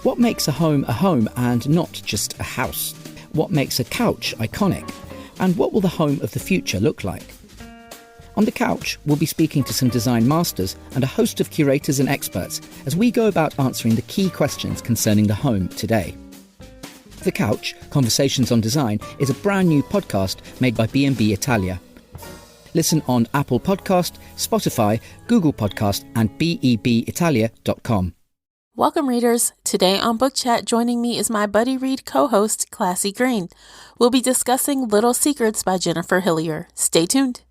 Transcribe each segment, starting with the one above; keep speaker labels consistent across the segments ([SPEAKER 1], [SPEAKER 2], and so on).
[SPEAKER 1] What makes a home and not just a house? What makes a couch iconic? And what will the home of the future look like? On The Couch, we'll be speaking to some design masters and a host of curators and experts as we go about answering the key questions concerning the home today. The Couch, Conversations on Design, is a brand new podcast made by B&B Italia. Listen on Apple Podcast, Spotify, Google Podcast, and bebitalia.com.
[SPEAKER 2] Welcome, readers. Today on Book Chat, joining me is my Buddy Read co-host, Classy Green. We'll be discussing Little Secrets by Jennifer Hillier. Stay tuned.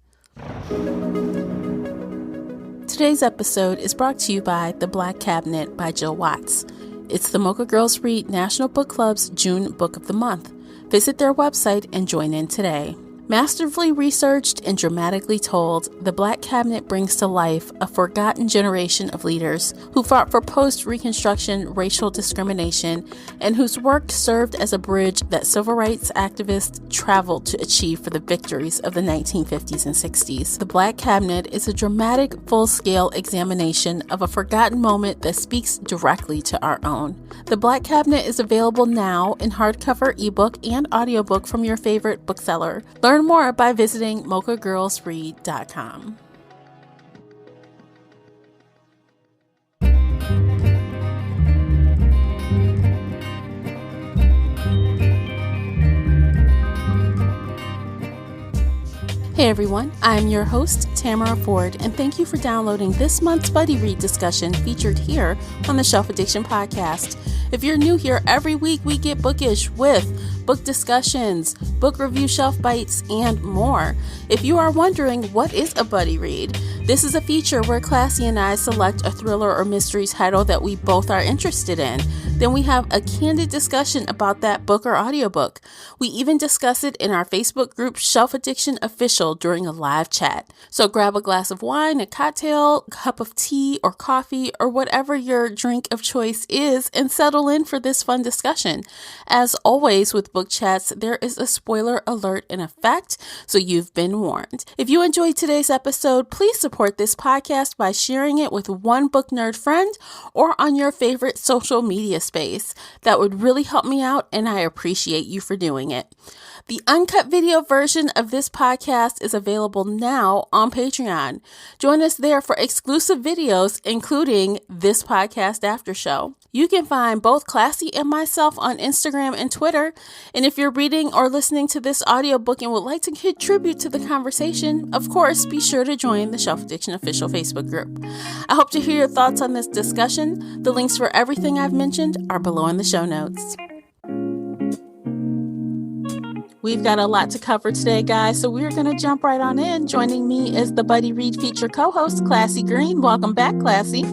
[SPEAKER 2] Today's episode is brought to you by The Black Cabinet by Jill Watts. It's the Mocha Girls Read National Book Club's June Book of the Month. Visit their website and join in today. Masterfully researched and dramatically told, The Black Cabinet brings to life a forgotten generation of leaders who fought for post-Reconstruction racial discrimination and whose work served as a bridge that civil rights activists traveled to achieve for the victories of the 1950s and 60s. The Black Cabinet is a dramatic, full-scale examination of a forgotten moment that speaks directly to our own. The Black Cabinet is available now in hardcover, ebook, and audiobook from your favorite bookseller. Learn more by visiting mochagirlsread.com. Hey everyone, I'm your host, Tamara Ford, and thank you for downloading this month's Buddy Read discussion featured here on the Shelf Addiction Podcast. If you're new here, every week we get bookish with book discussions, book review shelf bites, and more. If you are wondering what is a Buddy Read, this is a feature where Classy and I select a thriller or mystery title that we both are interested in. Then we have a candid discussion about that book or audiobook. We even discuss it in our Facebook group Shelf Addiction Official during a live chat. So grab a glass of wine, a cocktail, a cup of tea or coffee, or whatever your drink of choice is, and settle in for this fun discussion. As always with book chats, there is a spoiler alert in effect, so you've been warned. If you enjoyed today's episode, please support this podcast by sharing it with one book nerd friend or on your favorite social media space. That would really help me out, and I appreciate you for doing it. The uncut video version of this podcast is available now on Patreon. Join us there for exclusive videos, including this podcast after show. You can find both Classy and myself on Instagram and Twitter. And if you're reading or listening to this audiobook and would like to contribute to the conversation, of course, be sure to join the Shelf Addiction Official Facebook group. I hope to hear your thoughts on this discussion. The links for everything I've mentioned are below in the show notes. We've got a lot to cover today, guys, so we're going to jump right on in. Joining me is the Buddy Read feature co-host, Classy Green. Welcome back, Classy.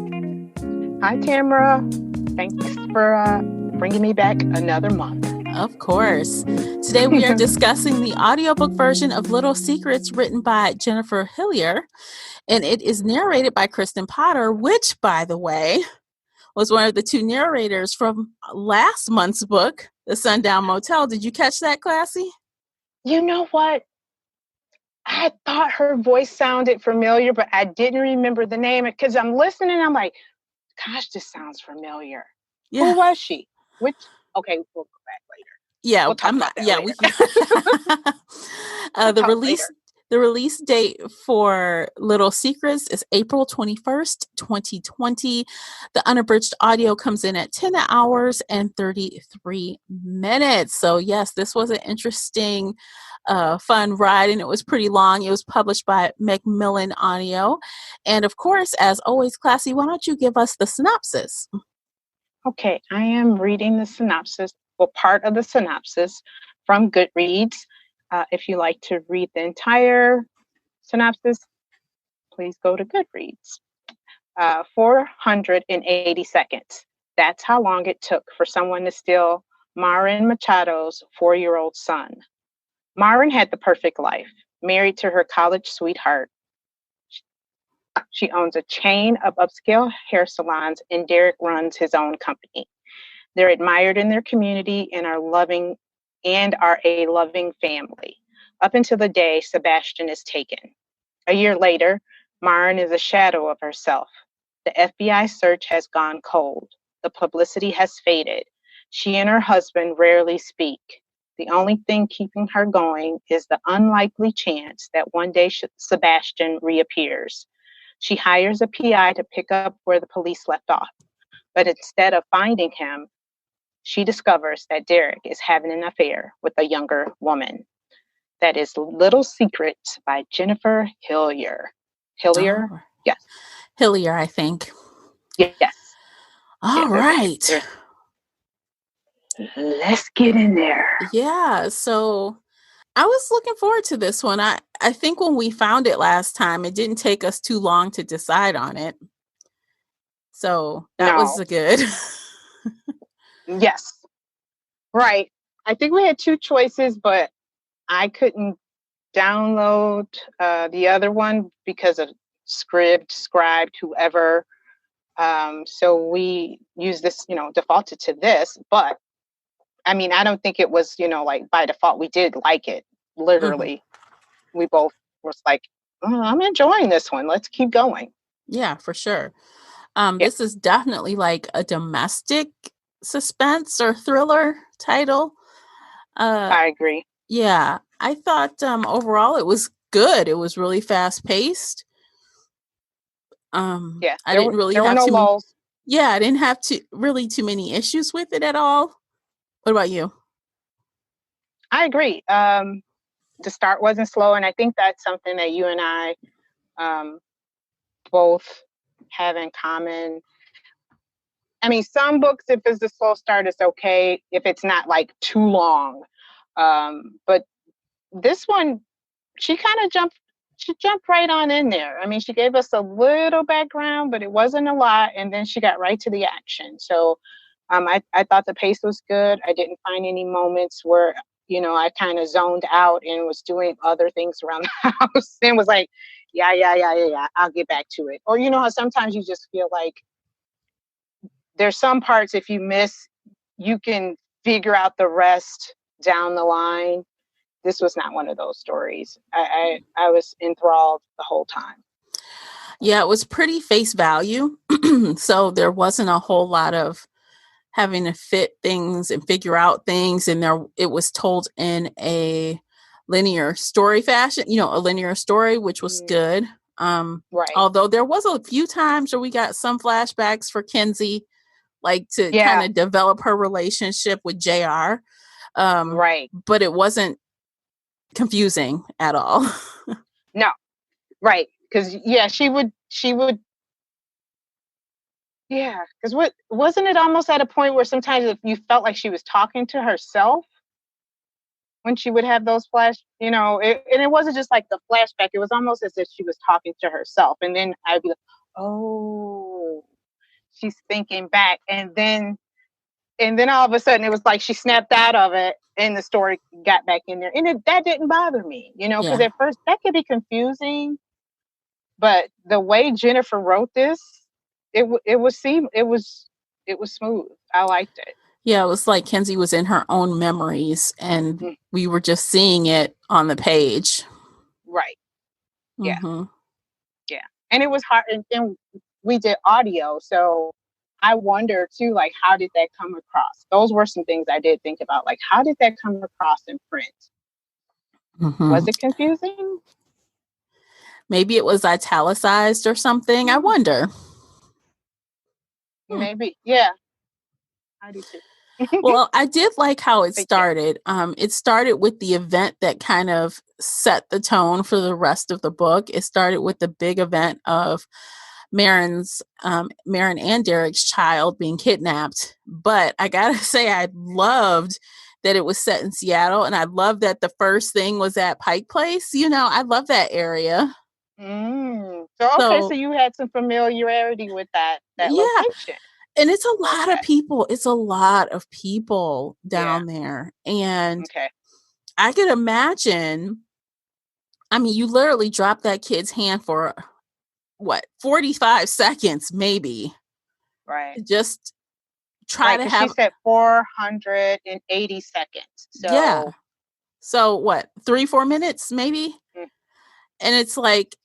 [SPEAKER 3] Hi, Tamara. Thanks for bringing me back another month.
[SPEAKER 2] Of course. Today we are discussing the audiobook version of Little Secrets written by Jennifer Hillier, and it is narrated by Kristen Potter, which, by the way, was one of the two narrators from last month's book, The Sundown Motel. Did you catch that, Classy?
[SPEAKER 3] You know what? I thought her voice sounded familiar, but I didn't remember the name because I'm listening and I'm like, gosh, this sounds familiar. Yeah. Who was she? Which? Okay, we'll go back later.
[SPEAKER 2] Yeah,
[SPEAKER 3] we'll talk about that later.
[SPEAKER 2] We can. The release date for Little Secrets is April 21st, 2020. The unabridged audio comes in at 10 hours and 33 minutes. So yes, this was an interesting, fun ride, and it was pretty long. It was published by Macmillan Audio. And of course, as always, Classy, why don't you give us the synopsis?
[SPEAKER 3] Okay, I am reading the synopsis, well, part of the synopsis from Goodreads. If you like to read the entire synopsis, please go to Goodreads. 480 seconds. That's how long it took for someone to steal Marin Machado's 4-year-old son. Marin had the perfect life, married to her college sweetheart. She owns a chain of upscale hair salons, and Derek runs his own company. They're admired in their community and are a loving family, up until the day Sebastian is taken. A year later, Marin is a shadow of herself. The FBI search has gone cold. The publicity has faded. She and her husband rarely speak. The only thing keeping her going is the unlikely chance that one day Sebastian reappears. She hires a PI to pick up where the police left off. But instead of finding him, she discovers that Derek is having an affair with a younger woman. That is Little Secrets by Jennifer Hillier. Hillier?
[SPEAKER 2] Oh.
[SPEAKER 3] Yes.
[SPEAKER 2] Hillier, I think.
[SPEAKER 3] Yes.
[SPEAKER 2] All right.
[SPEAKER 3] Let's get in there.
[SPEAKER 2] Yeah. So I was looking forward to this one. I think when we found it last time, it didn't take us too long to decide on it. So that was a good.
[SPEAKER 3] Yes. Right. I think we had two choices, but I couldn't download the other one because of Scribd, whoever. So we used this, defaulted to this. But I mean, I don't think it was, like by default. We did like it. Literally. Mm-hmm. We both was like, I'm enjoying this one. Let's keep going.
[SPEAKER 2] Yeah, for sure. This is definitely like a domestic suspense or thriller title.
[SPEAKER 3] I agree.
[SPEAKER 2] Yeah, I thought overall it was good. It was really fast paced. I didn't really have
[SPEAKER 3] no lulls.
[SPEAKER 2] I didn't have too many issues with it at all. What about you?
[SPEAKER 3] I agree. The start wasn't slow, and I think that's something that you and I both have in common. I mean, some books, if it's a slow start, it's okay if it's not like too long. But this one, she jumped right on in there. I mean, she gave us a little background, but it wasn't a lot. And then she got right to the action. So I thought the pace was good. I didn't find any moments where, I kind of zoned out and was doing other things around the house and was like, yeah, I'll get back to it. Or, how sometimes you just feel like there's some parts, if you miss, you can figure out the rest down the line. This was not one of those stories. I was enthralled the whole time.
[SPEAKER 2] Yeah, it was pretty face value. So there wasn't a whole lot of having to fit things and figure out things. And it was told in a linear story fashion, a linear story, which was good.
[SPEAKER 3] Right.
[SPEAKER 2] Although there was a few times where we got some flashbacks for Kenzie, like to kind of develop her relationship with JR.
[SPEAKER 3] Right.
[SPEAKER 2] But it wasn't confusing at all.
[SPEAKER 3] No. Right. Because she would because wasn't it almost at a point where sometimes if you felt like she was talking to herself when she would have those and it wasn't just like the flashback, it was almost as if she was talking to herself. And then I'd be like, oh, she's thinking back. And then all of a sudden it was like she snapped out of it and the story got back in there. And that didn't bother me, because at first that could be confusing. But the way Jennifer wrote this, it was smooth. I liked it.
[SPEAKER 2] Yeah, it was like Kenzie was in her own memories and we were just seeing it on the page.
[SPEAKER 3] Right. Yeah.
[SPEAKER 2] Mm-hmm.
[SPEAKER 3] Yeah. And it was hard. And we did audio. So I wonder too, like, how did that come across? Those were some things I did think about. Like, how did that come across in print? Mm-hmm. Was it confusing?
[SPEAKER 2] Maybe it was italicized or something. I wonder.
[SPEAKER 3] Maybe. Yeah. I do too.
[SPEAKER 2] Well, I did like how it started. It started with the event that kind of set the tone for the rest of the book. It started with the big event of Marin and Derek's child being kidnapped. But I gotta say, I loved that it was set in Seattle, and I love that the first thing was at Pike Place. I love that area.
[SPEAKER 3] So you had some familiarity with that location.
[SPEAKER 2] And it's a lot of people. It's a lot of people down there. And I could imagine, I mean, you literally drop that kid's hand for 45 seconds, maybe.
[SPEAKER 3] Right.
[SPEAKER 2] Just try to have.
[SPEAKER 3] She said 480 seconds. So.
[SPEAKER 2] Yeah. So what, 3-4 minutes, maybe? Mm. And it's like,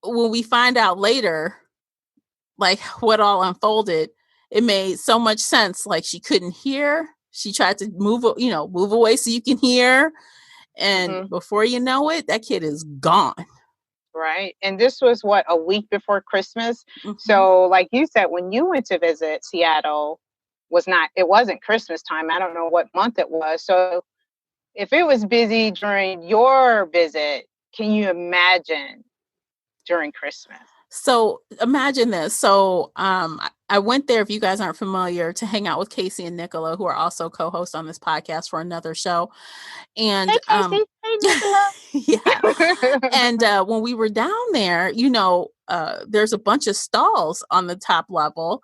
[SPEAKER 2] when we find out later, like what all unfolded, it made so much sense. Like she couldn't hear. She tried to move away so you can hear. And before you know it, that kid is gone.
[SPEAKER 3] Right. And this was a week before Christmas. So like you said, when you went to visit Seattle, it wasn't Christmas time. I don't know what month it was. So if it was busy during your visit, can you imagine during Christmas?
[SPEAKER 2] So imagine this. So I went there, if you guys aren't familiar, to hang out with Casey and Nicola, who are also co-hosts on this podcast for another show. And
[SPEAKER 3] hey, Casey. Hey, Nicola.
[SPEAKER 2] Yeah. And when we were down there, there's a bunch of stalls on the top level.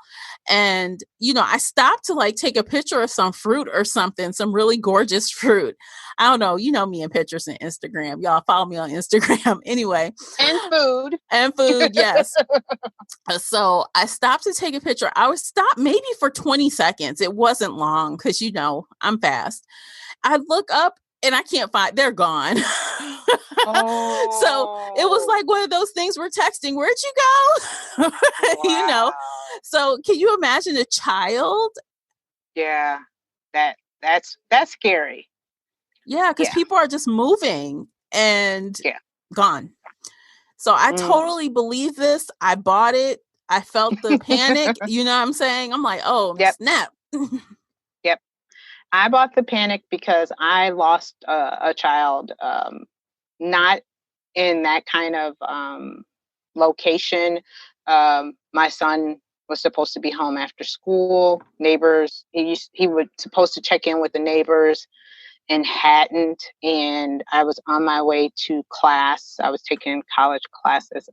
[SPEAKER 2] And, I stopped to like take a picture of some fruit or something, some really gorgeous fruit. I don't know. You know me and pictures and Instagram. Y'all follow me on Instagram anyway.
[SPEAKER 3] And food.
[SPEAKER 2] Yes. So I stopped to take a picture. I was stopped maybe for 20 seconds. It wasn't long because, I'm fast. I look up and I can't find, they're gone.
[SPEAKER 3] Oh.
[SPEAKER 2] So it was like one of those things we're texting, where'd you go?
[SPEAKER 3] Wow.
[SPEAKER 2] So can you imagine a child?
[SPEAKER 3] Yeah, that's scary.
[SPEAKER 2] Yeah, because people are just moving and gone. So I totally believe this. I bought it. I felt the panic. You know what I'm saying? I'm like, oh, snap.
[SPEAKER 3] Yep. I bought the panic because I lost a child, not in that kind of location. My son was supposed to be home after school. Neighbors, he was supposed to check in with the neighbors and hadn't. And I was on my way to class. I was taking college classes.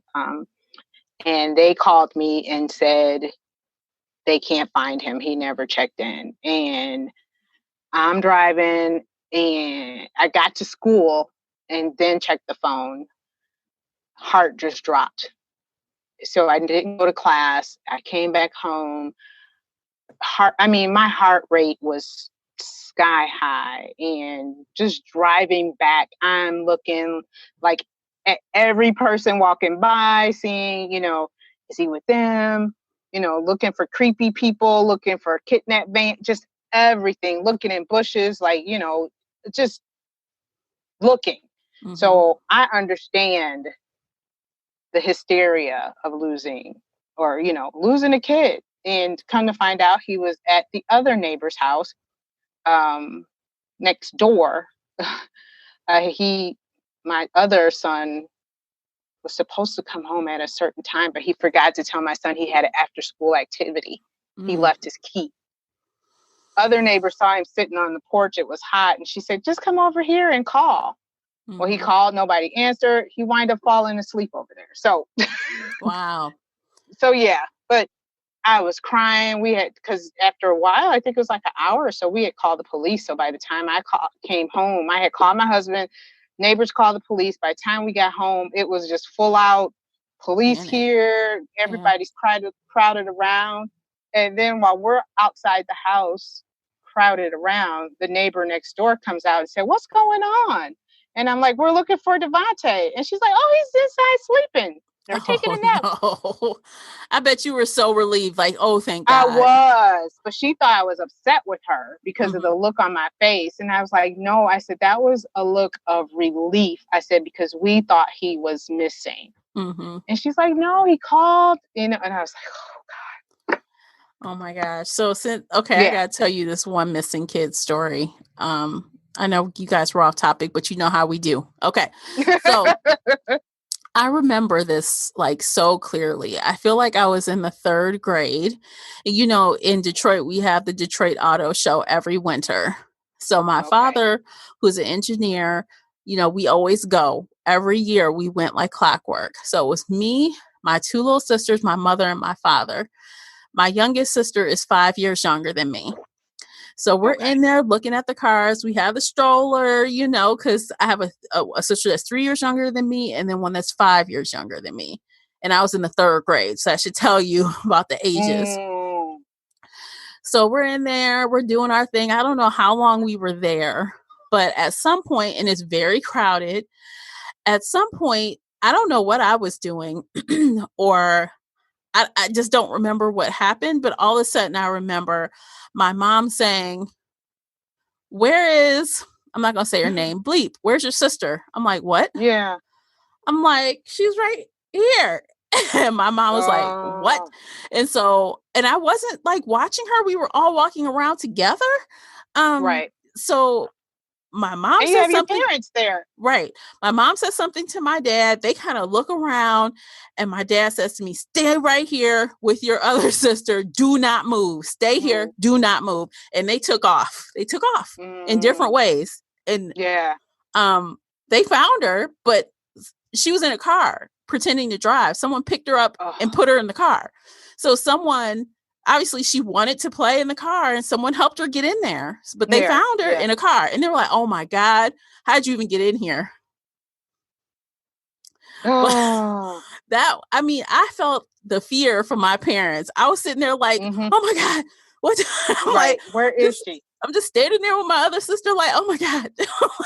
[SPEAKER 3] And they called me and said they can't find him. He never checked in. And I'm driving and I got to school and then checked the phone. Heart just dropped. So I didn't go to class. I came back home. My heart rate was sky high, and just driving back, I'm looking like at every person walking by, seeing, is he with them? Looking for creepy people, looking for kidnap van, just everything, looking in bushes, like, just looking. So I understand the hysteria of losing a kid. And come to find out, he was at the other neighbor's house next door. My other son was supposed to come home at a certain time, but he forgot to tell my son he had an after school activity. He left his key. Other neighbors saw him sitting on the porch. It was hot. And she said, just come over here and call. Well, he called, nobody answered. He wound up falling asleep over there. So,
[SPEAKER 2] wow.
[SPEAKER 3] So yeah, but I was crying. Because after a while, I think it was like an hour or so, we had called the police. So by the time I came home, I had called my husband. Neighbors called the police. By the time we got home, it was just full out police here. Everybody's crowded around. And then while we're outside the house, crowded around, the neighbor next door comes out and said, what's going on? And I'm like, we're looking for Devontae. And she's like, oh, he's inside sleeping. They're taking a nap.
[SPEAKER 2] No. I bet you were so relieved. Like, oh, thank God.
[SPEAKER 3] I was. But she thought I was upset with her because of the look on my face. And I was like, no. I said, that was a look of relief. I said, because we thought he was missing. And she's like, no, he called. And I was like, oh, God.
[SPEAKER 2] Oh, my gosh. So, I got to tell you this one missing kid story. I know you guys were off topic, but you know how we do. Okay. So I remember this like so clearly. I feel like I was in the 3rd grade. And, in Detroit, we have the Detroit Auto Show every winter. So my father, who's an engineer, we always go. Every year we went like clockwork. So it was me, my 2 little sisters, my mother, and my father. My youngest sister is 5 years younger than me. So we're in there looking at the cars. We have the stroller, because I have a sister that's 3 years younger than me and then one that's 5 years younger than me. And I was in the 3rd grade. So I should tell you about the ages. So we're in there. We're doing our thing. I don't know how long we were there. But at some point, and it's very crowded, at some point, I don't know what I was doing or I just don't remember what happened, but all of a sudden I remember my mom saying, where is, I'm not going to say her name, Bleep, where's your sister? I'm like, what?
[SPEAKER 3] Yeah.
[SPEAKER 2] I'm like, she's right here. And my mom was like, what? And so, and I wasn't like watching her. We were all walking around together.
[SPEAKER 3] Right.
[SPEAKER 2] So my mom
[SPEAKER 3] and you
[SPEAKER 2] said
[SPEAKER 3] have
[SPEAKER 2] something.
[SPEAKER 3] Your parents there.
[SPEAKER 2] Right. My mom said something to my dad. They kind of look around, and my dad says to me, stay right here with your other sister. Do not move. Stay here. Do not move. And they took off. They took off in different ways. And they found her, but she was in a car pretending to drive. Someone picked her up and put her in the car. So someone, obviously she wanted to play in the car, and someone helped her get in there, but they found her in a car, and they were like, oh my God, how'd you even get in here? I mean, I felt the fear from my parents. I was sitting there like, oh my God, what? I'm like,
[SPEAKER 3] where is she?
[SPEAKER 2] I'm just standing there with my other sister, like, oh my God.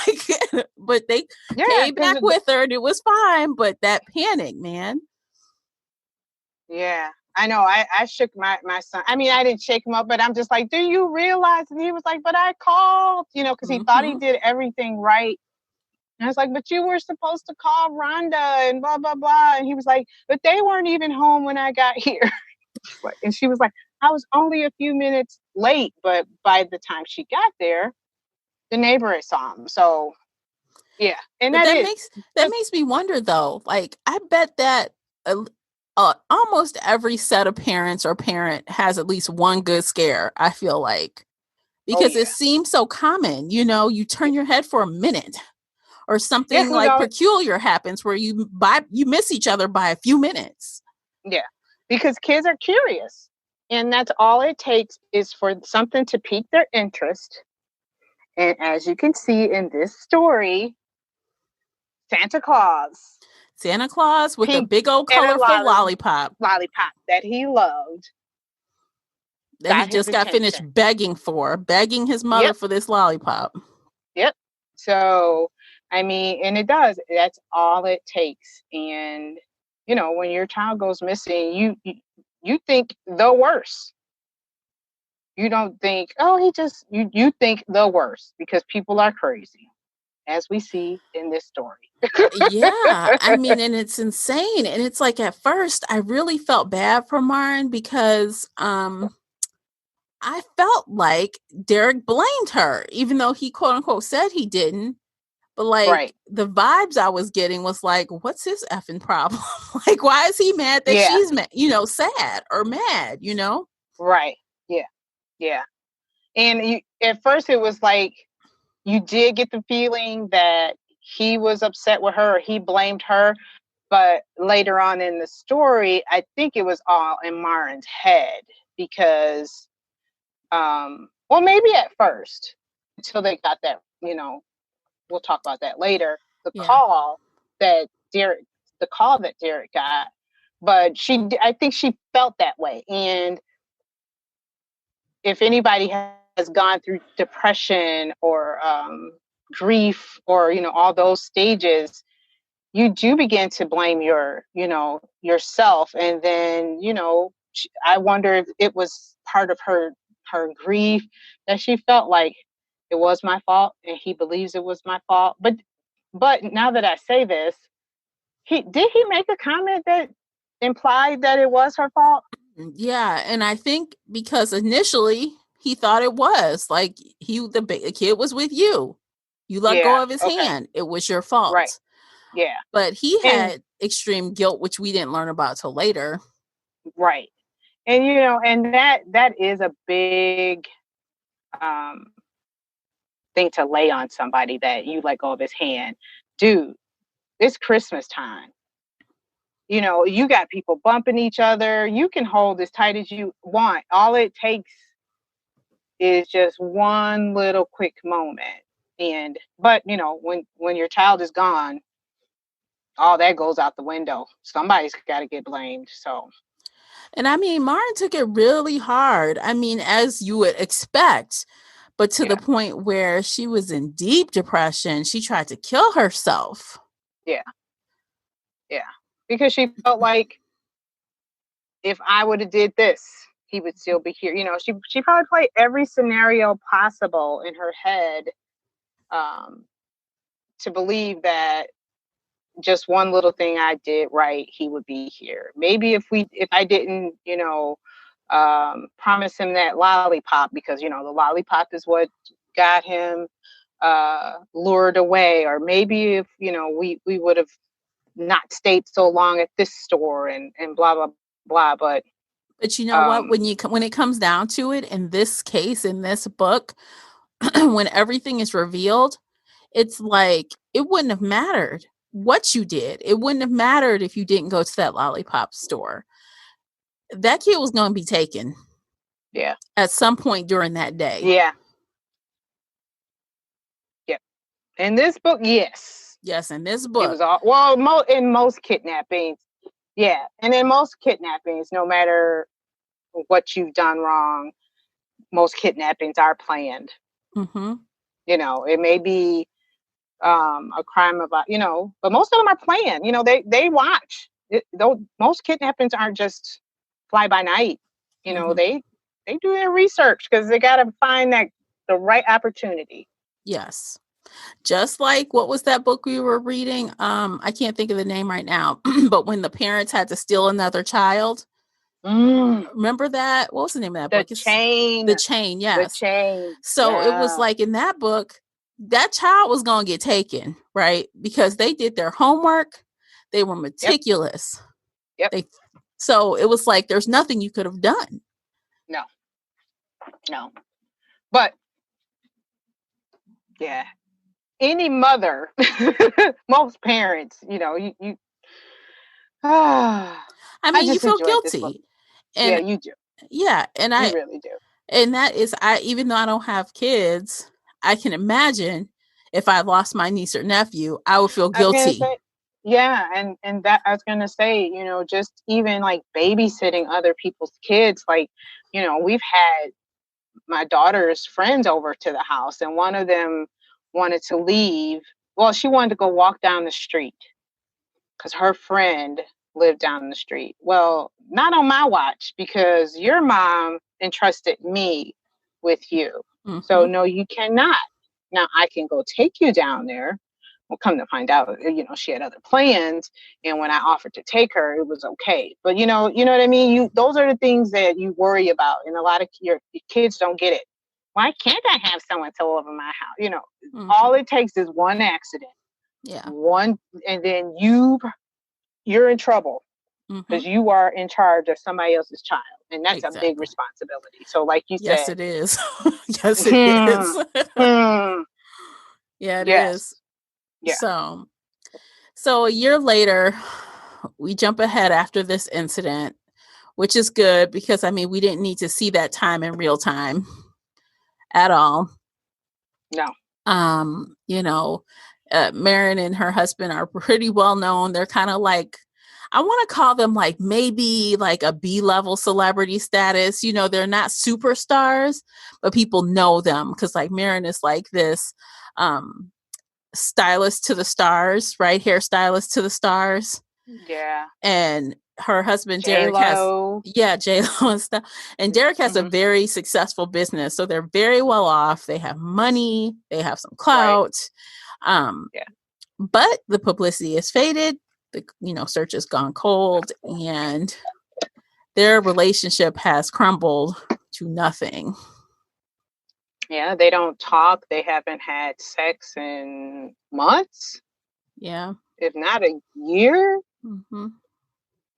[SPEAKER 2] Like, but they came back with her, and it was fine. But that panic, man.
[SPEAKER 3] Yeah, I know. I shook my son. I mean, I didn't shake him up, but I'm just like, do you realize? And he was like, but I called, because he thought he did everything right. And I was like, but you were supposed to call Rhonda and blah, blah, blah. And he was like, but they weren't even home when I got here. And she was like, I was only a few minutes late, but by the time she got there, the neighbor saw him. So, yeah. And that
[SPEAKER 2] makes me wonder, though. Like, I bet that almost every set of parents or parent has at least one good scare, I feel like. Because it seems so common. You turn your head for a minute, or something peculiar happens where you miss each other by a few minutes.
[SPEAKER 3] Yeah. Because kids are curious, and that's all it takes is for something to pique their interest. And as you can see in this story, Santa Claus
[SPEAKER 2] with a big old colorful lollipop
[SPEAKER 3] that he loved,
[SPEAKER 2] that he just got finished begging his mother for this lollipop.
[SPEAKER 3] Yep. So, I mean, and that's all it takes. And when your child goes missing, you think the worst. You don't think, you think the worst, because people are crazy, as we see in this story.
[SPEAKER 2] Yeah, I mean, and it's insane. And it's like, at first, I really felt bad for Marin, because I felt like Derek blamed her, even though he quote unquote said he didn't. But like the vibes I was getting was like, what's his effing problem? Like, why is he mad that she's mad, sad or mad,
[SPEAKER 3] Right. Yeah. Yeah. And at first it was like, you did get the feeling that he was upset with her, or he blamed her. But later on in the story, I think it was all in Marin's head, because, maybe at first, until they got that, we'll talk about that later. The call that Derek got, but I think she felt that way. And if anybody has gone through depression or grief, or all those stages, you do begin to blame yourself. And then I wonder if it was part of her grief, that she felt like it was my fault, and he believes it was my fault. But now that I say this, did he make a comment that implied that it was her fault?
[SPEAKER 2] Yeah, and I think because initially he thought it was like the kid was with you. You let go of his hand. It was your fault.
[SPEAKER 3] Right. Yeah.
[SPEAKER 2] But he had extreme guilt, which we didn't learn about till later.
[SPEAKER 3] Right. And and that is a big thing to lay on somebody, that you let go of his hand. Dude, it's Christmas time. You got people bumping each other. You can hold as tight as you want. All it takes is just one little quick moment. But when your child is gone, all that goes out the window. Somebody's got to get blamed. So.
[SPEAKER 2] And I mean, Marin took it really hard. I mean, as you would expect, but to the point where she was in deep depression. She tried to kill herself.
[SPEAKER 3] Yeah. Yeah. Because she felt like if I would have did this, he would still be here. She probably played every scenario possible in her head, to believe that just one little thing I did right, he would be here. Maybe if I didn't, promise him that lollipop, because, the lollipop is what got him lured away. Or maybe if, we would have not stayed so long at this store and blah, blah, blah. But
[SPEAKER 2] you know what, when it comes down to it, in this case, in this book, when everything is revealed, it's like, it wouldn't have mattered what you did. It wouldn't have mattered if you didn't go to that lollipop store. That kid was going to be taken.
[SPEAKER 3] Yeah.
[SPEAKER 2] At some point during that day.
[SPEAKER 3] Yeah. Yep. In this book, yes.
[SPEAKER 2] Yes, in this book.
[SPEAKER 3] It was in most kidnappings. Yeah. And in most kidnappings, no matter what you've done wrong, most kidnappings are planned.
[SPEAKER 2] Mm-hmm.
[SPEAKER 3] It may be a crime about, but most of them are planned. They watch. Most kidnappings aren't just fly by night. They do their research, because they got to find the right opportunity.
[SPEAKER 2] Yes. Just like, what was that book we were reading? I can't think of the name right now, but when the parents had to steal another child. Remember that? What was the name of that book?
[SPEAKER 3] The Chain.
[SPEAKER 2] The Chain, yes.
[SPEAKER 3] The Chain.
[SPEAKER 2] So it was like, in that book, that child was going to get taken, right? Because they did their homework. They were meticulous.
[SPEAKER 3] Yep.
[SPEAKER 2] So it was like, there's nothing you could have done.
[SPEAKER 3] No. But yeah, any mother, most parents, you
[SPEAKER 2] I mean, you feel guilty.
[SPEAKER 3] And you do.
[SPEAKER 2] Yeah. And
[SPEAKER 3] you really do.
[SPEAKER 2] And that is, even though I don't have kids, I can imagine if I lost my niece or nephew, I would feel guilty.
[SPEAKER 3] And that I was gonna say, just even like babysitting other people's kids, like, we've had my daughter's friends over to the house, and one of them wanted to leave. Well, she wanted to go walk down the street because her friend lived down the street. Well, not on my watch, because your mom entrusted me with you. Mm-hmm. So no, you cannot. Now I can go take you down there. Well, come to find out, she had other plans. And when I offered to take her, it was okay. But you know what I mean? Those are the things that you worry about. And a lot of your kids don't get it. Why can't I have someone to live in my house? Mm-hmm. All it takes is one accident.
[SPEAKER 2] Yeah.
[SPEAKER 3] And then you're in trouble, because you are in charge of somebody else's child. And that's a big responsibility. So like you said.
[SPEAKER 2] Yes, it is. Yes, it is. Yeah, it is. Yeah. So a year later, we jump ahead after this incident, which is good, because we didn't need to see that time in real time at all.
[SPEAKER 3] No.
[SPEAKER 2] Marin and her husband are pretty well known. They're kind of like, I want to call them like maybe like a B-level celebrity status. They're not superstars, but people know them, because like Marin is like this stylist to the stars, right? Hairstylist to the stars.
[SPEAKER 3] Yeah.
[SPEAKER 2] And her husband
[SPEAKER 3] J-Lo.
[SPEAKER 2] Derek has J-Lo and stuff. And Derek has a very successful business, so they're very well off. They have money, they have some clout. Right. But the publicity has faded. The search has gone cold, and their relationship has crumbled to nothing.
[SPEAKER 3] Yeah, they don't talk. They haven't had sex in months.
[SPEAKER 2] Yeah.
[SPEAKER 3] If not a year.
[SPEAKER 2] Mm-hmm.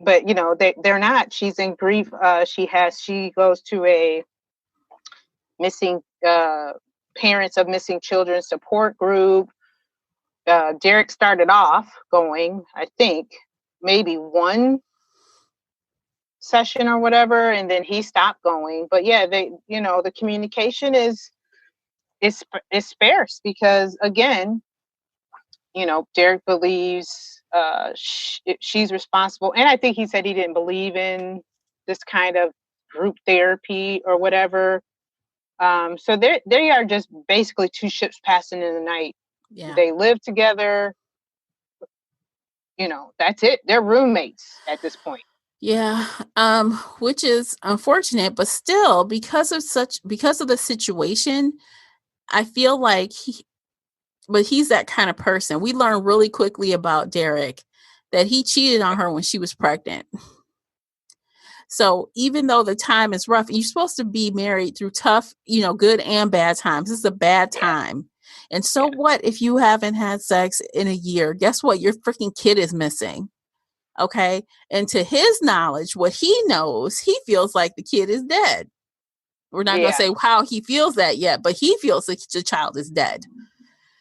[SPEAKER 3] But, they're not. She's in grief. She goes to a missing parents of missing children support group. Derek started off going, I think, maybe one session or whatever, and then he stopped going. But yeah, the communication is sparse, because again, Derek believes she's responsible, and I think he said he didn't believe in this kind of group therapy or whatever. So they are just basically two ships passing in the night.
[SPEAKER 2] Yeah.
[SPEAKER 3] They live together. That's it. They're roommates at this point.
[SPEAKER 2] Yeah, which is unfortunate, but still, because of the situation, I feel like he's that kind of person. We learned really quickly about Derek that he cheated on her when she was pregnant. So even though the time is rough, you're supposed to be married through tough, good and bad times. This is a bad time. And so what if you haven't had sex in a year? Guess what? Your freaking kid is missing. Okay. And to his knowledge, what he knows, he feels like the kid is dead. We're not going to say how he feels that yet, but he feels like the child is dead.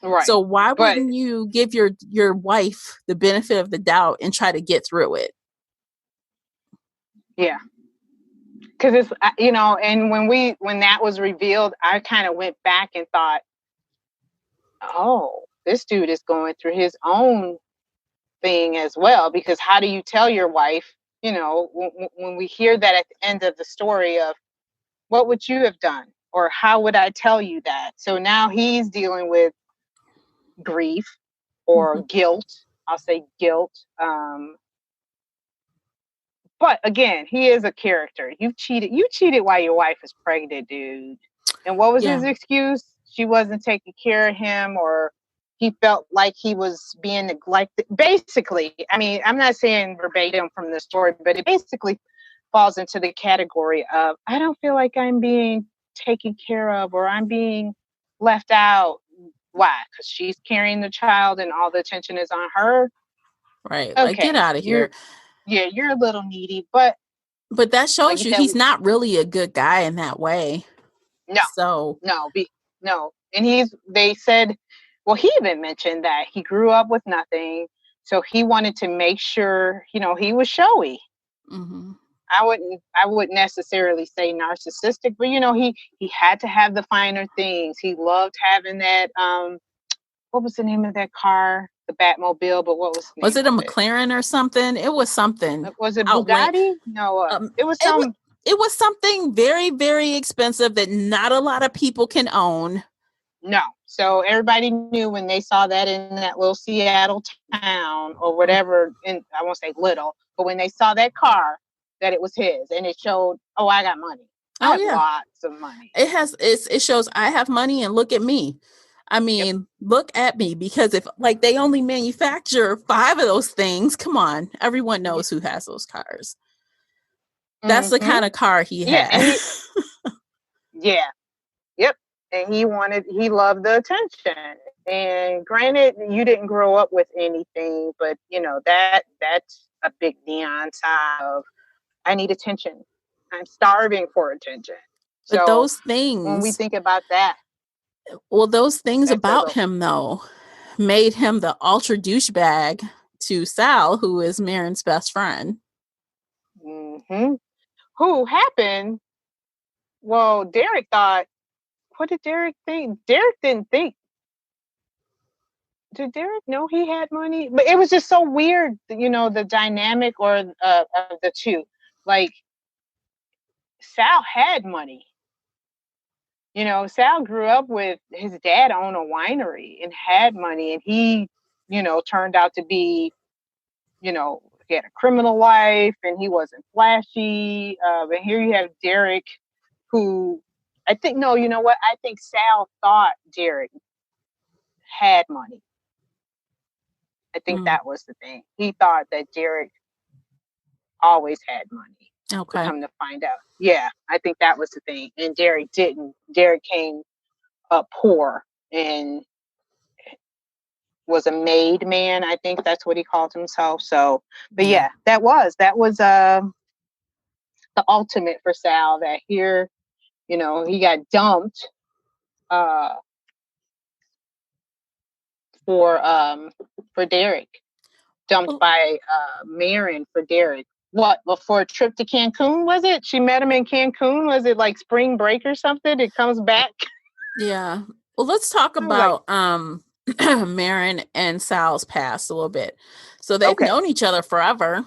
[SPEAKER 3] Right.
[SPEAKER 2] So why wouldn't you give your wife the benefit of the doubt and try to get through it?
[SPEAKER 3] Yeah. Because it's, and when that was revealed, I kind of went back and thought, oh, this dude is going through his own thing as well. Because how do you tell your wife, when we hear that at the end of the story of what would you have done? Or how would I tell you that? So now he's dealing with grief or guilt. I'll say guilt. But again, he is a character. You cheated while your wife is pregnant, dude. And what was his excuse? She wasn't taking care of him, or he felt like he was being neglected. Basically, I mean, I'm not saying verbatim from the story, but it basically falls into the category of, I don't feel like I'm being taken care of, or I'm being left out. Why? Because she's carrying the child and all the attention is on her.
[SPEAKER 2] Right. Okay. Like, get out of here.
[SPEAKER 3] You're a little needy, but
[SPEAKER 2] that shows you he's not really a good guy in that way.
[SPEAKER 3] No.
[SPEAKER 2] So
[SPEAKER 3] no. And they said, well, he even mentioned that he grew up with nothing. So he wanted to make sure, he was showy.
[SPEAKER 2] Mm-hmm.
[SPEAKER 3] I wouldn't necessarily say narcissistic, but he had to have the finer things. He loved having that, what was the name of that car? The Batmobile, but what was the name?
[SPEAKER 2] Was it a McLaren or something? It was something.
[SPEAKER 3] Was it Bugatti? No, it was some.
[SPEAKER 2] It was something very, very expensive that not a lot of people can own.
[SPEAKER 3] No. So everybody knew when they saw that in that little Seattle town or whatever, and I won't say little, but when they saw that car, that it was his, and it showed, oh, I got money. I have lots of money.
[SPEAKER 2] It shows I have money, and look at me. I mean, look at me, because if they only manufacture 5 of those things, come on, everyone knows who has those cars. That's the kind of car he had.
[SPEAKER 3] Yep. And he loved the attention. And granted, you didn't grow up with anything, but that's a big neon sign of, I need attention. I'm starving for attention.
[SPEAKER 2] But so those things,
[SPEAKER 3] when we think about that,
[SPEAKER 2] well, those things about him, though, made him the ultra douchebag to Sal, who is Marin's best friend.
[SPEAKER 3] Mm-hmm. Who happened? Well, Derek thought, what did Derek think? Derek didn't think. Did Derek know he had money? But it was just so weird, the dynamic of the two. Like, Sal had money. Sal grew up with his dad owned a winery and had money, and he, turned out to be, he had a criminal life and he wasn't flashy. And here you have Derek, who I think, no, you know what? I think Sal thought Derek had money. I think that was the thing. He thought that Derek always had money.
[SPEAKER 2] Okay.
[SPEAKER 3] Come to find out. Yeah, I think that was the thing. And Derek didn't. Derek came up poor and was a made man. I think that's what he called himself. So, but yeah, that was the ultimate for Sal, that here, he got dumped for Derek. Dumped by Marin for Derek. What, before a trip to Cancun, was it? She met him in Cancun. Was it like spring break or something? It comes back.
[SPEAKER 2] Yeah. Well, let's talk about Marin and Sal's past a little bit. So they've known each other forever.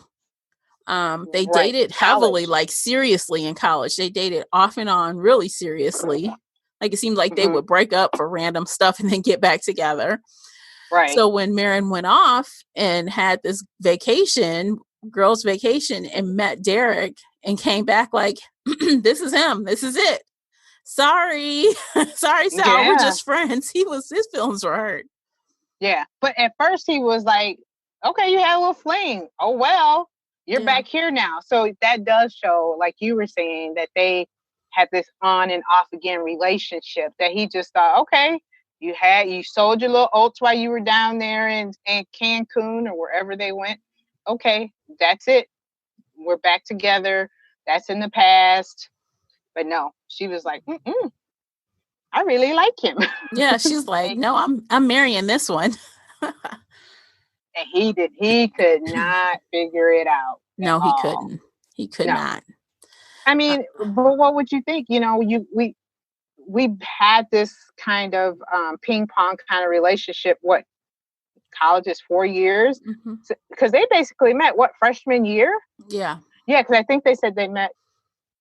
[SPEAKER 2] They dated heavily, seriously in college. They dated off and on really seriously. Like, it seemed like they would break up for random stuff and then get back together.
[SPEAKER 3] Right.
[SPEAKER 2] So when Marin went off and had this vacation girls' vacation and met Derek and came back like, this is him. This is it. Sorry. Sorry, Sal. We're just friends. His feelings were hurt.
[SPEAKER 3] Yeah. But at first he was like, okay, you had a little fling. Oh, well, you're back here now. So that does show, like you were saying, that they had this on and off again relationship that he just thought, okay, you sold your little oats while you were down there in Cancun or wherever they went. Okay, that's it. We're back together. That's in the past. But no, she was like, I really like him.
[SPEAKER 2] Yeah, she's like, no, I'm marrying this one.
[SPEAKER 3] And he could not figure it out.
[SPEAKER 2] No, he couldn't. He could not.
[SPEAKER 3] I mean, but what would you think? You know, we've had this kind of ping pong kind of relationship. What, college is 4 years? Because they basically met freshman year?
[SPEAKER 2] Yeah,
[SPEAKER 3] because I think they said they met.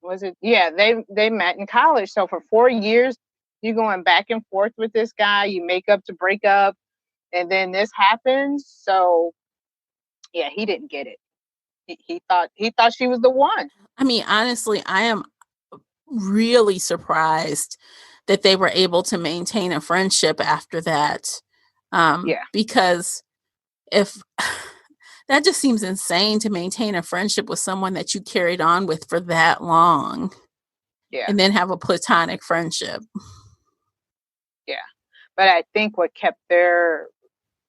[SPEAKER 3] Was it? Yeah, they met in college. So for 4 years, you're going back and forth with this guy. You make up to break up, and then this happens. So yeah, he didn't get it. He thought she was the one.
[SPEAKER 2] I mean, honestly, I am really surprised that they were able to maintain a friendship after that. Because if that just seems insane to maintain a friendship with someone that you carried on with for that long. Yeah. And then have a platonic friendship.
[SPEAKER 3] Yeah. But I think what kept their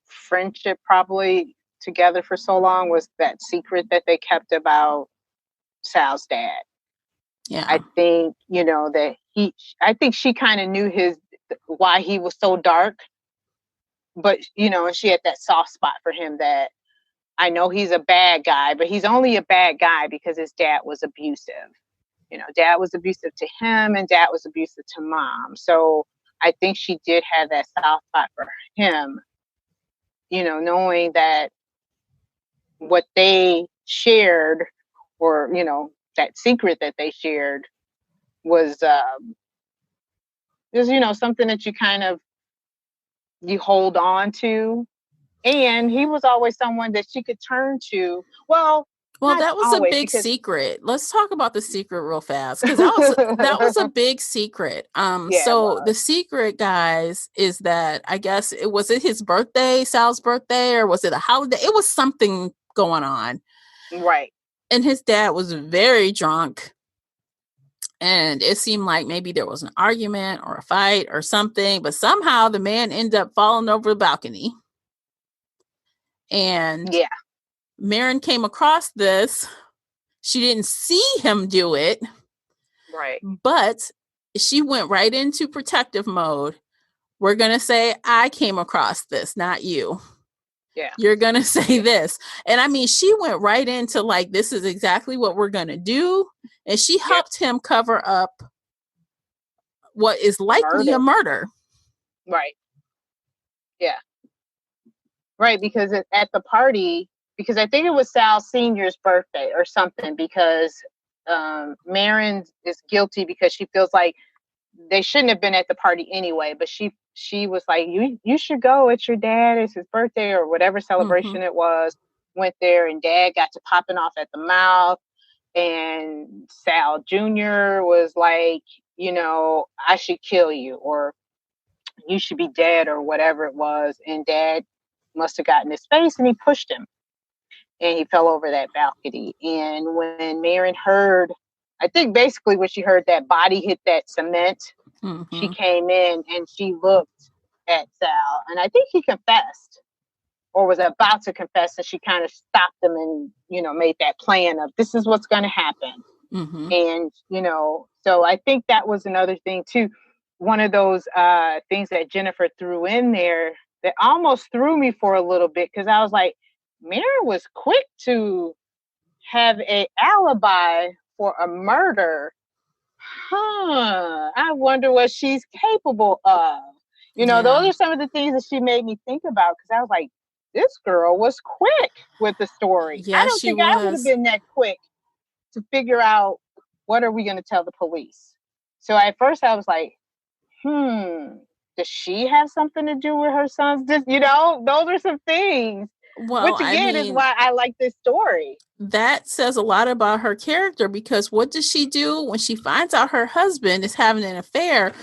[SPEAKER 3] friendship probably together for so long was that secret that they kept about Sal's dad.
[SPEAKER 2] Yeah.
[SPEAKER 3] I think, that I think she kind of knew why he was so dark, but, and she had that soft spot for him that I know he's a bad guy, but he's only a bad guy because his dad was abusive. Dad was abusive to him and dad was abusive to mom. So I think she did have that soft spot for him, knowing that what they shared or, that secret that they shared was something that you kind of, you hold on to. And he was always someone that she could turn to. Well,
[SPEAKER 2] that was a big secret. Let's talk about the secret real fast, because that was a big secret. So the secret, guys, is that I guess was it his birthday, Sal's birthday, or was it a holiday? It was something going on,
[SPEAKER 3] right?
[SPEAKER 2] And his dad was very drunk, and it seemed like maybe there was an argument or a fight or something. But somehow the man ended up falling over the balcony, and Maren came across this. She didn't see him do it.
[SPEAKER 3] Right.
[SPEAKER 2] But she went right into protective mode. We're going to say, I came across this, not you.
[SPEAKER 3] Yeah.
[SPEAKER 2] You're going to say this. And I mean, she went right into like, this is exactly what we're going to do. And she helped him cover up what is likely a murder.
[SPEAKER 3] Right. Yeah. Right. Because at the party, because I think it was Sal Sr.'s birthday or something, because Maren is guilty because she feels like they shouldn't have been at the party anyway. But she was like, you should go. It's your dad. It's his birthday or whatever celebration it was. Went there and dad got to popping off at the mouth. And Sal Jr. was like, I should kill you or you should be dead or whatever it was. And dad must have gotten his face and he pushed him. And he fell over that balcony. And when Maren heard, I think basically when she heard that body hit that cement, she came in and she looked at Sal. And I think he confessed or was about to confess. And she kind of stopped him and, made that plan of this is what's going to happen. And, so I think that was another thing too. One of those things that Jennifer threw in there that almost threw me for a little bit. Cause I was like, Maren was quick to have an alibi for a murder. I wonder what she's capable of. Those are some of the things that she made me think about because I was like, this girl was quick with the story.
[SPEAKER 2] Yeah,
[SPEAKER 3] I don't think I would have been that quick to figure out what are we going to tell the police. So at first I was like, does she have something to do with her son's? Those are some things.
[SPEAKER 2] Well,
[SPEAKER 3] Which
[SPEAKER 2] I
[SPEAKER 3] again is
[SPEAKER 2] mean,
[SPEAKER 3] why I like this story.
[SPEAKER 2] that says a lot about her character, because what does she do when she finds out her husband is having an affair?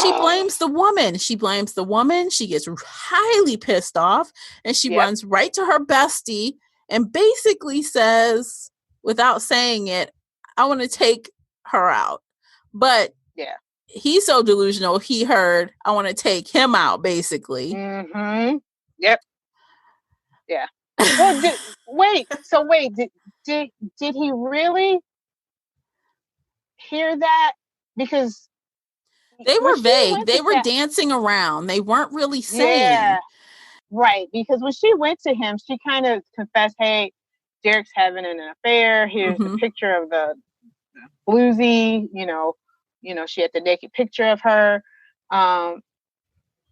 [SPEAKER 2] She blames the woman. She blames the woman. She gets highly pissed off, and she
[SPEAKER 3] Yep.
[SPEAKER 2] runs right to her bestie and basically says, without saying it, I want to take her out. But
[SPEAKER 3] Yeah.
[SPEAKER 2] he's so delusional, he heard, I want to take him out, basically.
[SPEAKER 3] Mm-hmm. Yep. Yeah. Well, wait. So wait, did he really hear that? Because
[SPEAKER 2] they
[SPEAKER 3] when
[SPEAKER 2] were
[SPEAKER 3] she
[SPEAKER 2] vague.
[SPEAKER 3] went
[SPEAKER 2] They
[SPEAKER 3] to
[SPEAKER 2] were dancing around. They weren't really saying.
[SPEAKER 3] yeah, right. Because when she went to him, she kind of confessed, "Hey, Derek's having an affair. Here's the picture of the bluesy. She had the naked picture of her."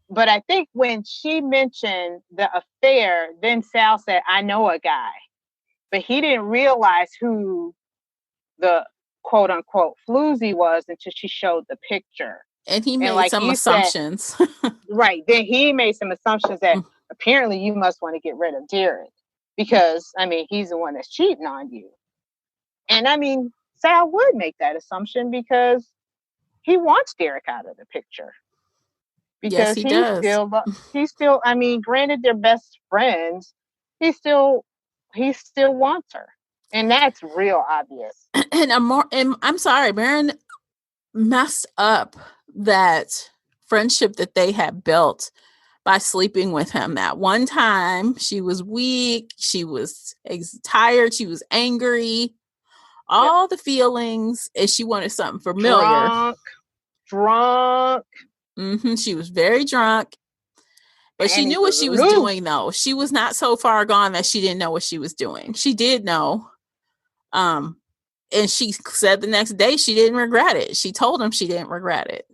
[SPEAKER 3] But I think when she mentioned the affair, then Sal said, "I know a guy," but he didn't realize who the quote unquote floozy was until she showed the picture.
[SPEAKER 2] And he
[SPEAKER 3] And
[SPEAKER 2] made
[SPEAKER 3] like
[SPEAKER 2] some
[SPEAKER 3] you said,
[SPEAKER 2] assumptions.
[SPEAKER 3] right, then he made some assumptions that apparently you must want to get rid of Derek because, I mean, he's the one that's cheating on you. And I mean, Sal would make that assumption because he wants Derek out of the picture.
[SPEAKER 2] Yes,
[SPEAKER 3] Because
[SPEAKER 2] he does.
[SPEAKER 3] he's still, I mean, granted they're best friends, he still wants her. And that's real obvious.
[SPEAKER 2] And I'm sorry, Baron messed up that friendship that they had built by sleeping with him. That one time, she was weak, she was tired, she was angry, all the feelings, and she wanted something familiar.
[SPEAKER 3] Drunk.
[SPEAKER 2] She was very drunk, but she knew what she was doing, though. She was not so far gone that she didn't know what she was doing. She did know. And she said the next day she didn't regret it. She told him she didn't regret it.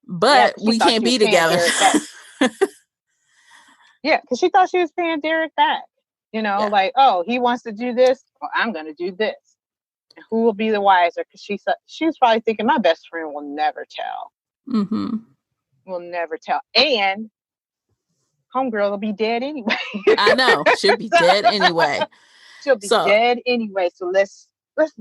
[SPEAKER 2] But we can't be together.
[SPEAKER 3] Yeah, because she thought she was paying Derek back. Like, oh, he wants to do this, well, I'm going to do this. And who will be the wiser? Because she was probably thinking, my best friend will never tell. Will never tell. And homegirl will be dead anyway.
[SPEAKER 2] I know. She'll be dead anyway.
[SPEAKER 3] She'll be dead anyway. So let's just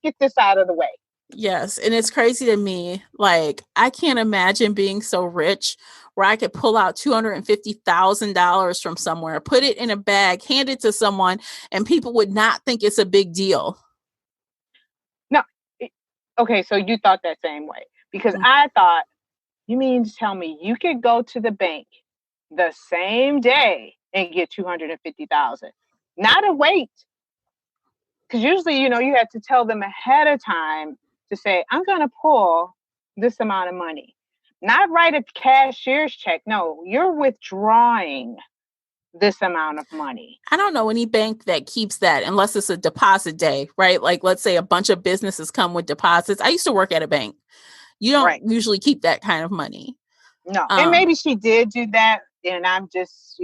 [SPEAKER 3] get this out of the way.
[SPEAKER 2] Yes. And it's crazy to me. Like, I can't imagine being so rich where I could pull out $250,000 from somewhere, put it in a bag, hand it to someone, and people would not think it's a big deal.
[SPEAKER 3] No. Okay. So you thought that same way, because I thought, you mean to tell me you could go to the bank the same day and get $250,000, not a wait. Because usually, you have to tell them ahead of time to say, I'm going to pull this amount of money, not write a cashier's check. No, you're withdrawing this amount of money.
[SPEAKER 2] I don't know any bank that keeps that unless it's a deposit day, right? Like, let's say a bunch of businesses come with deposits. I used to work at a bank. You don't usually keep that kind of money.
[SPEAKER 3] No. And maybe she did do that, and I'm just,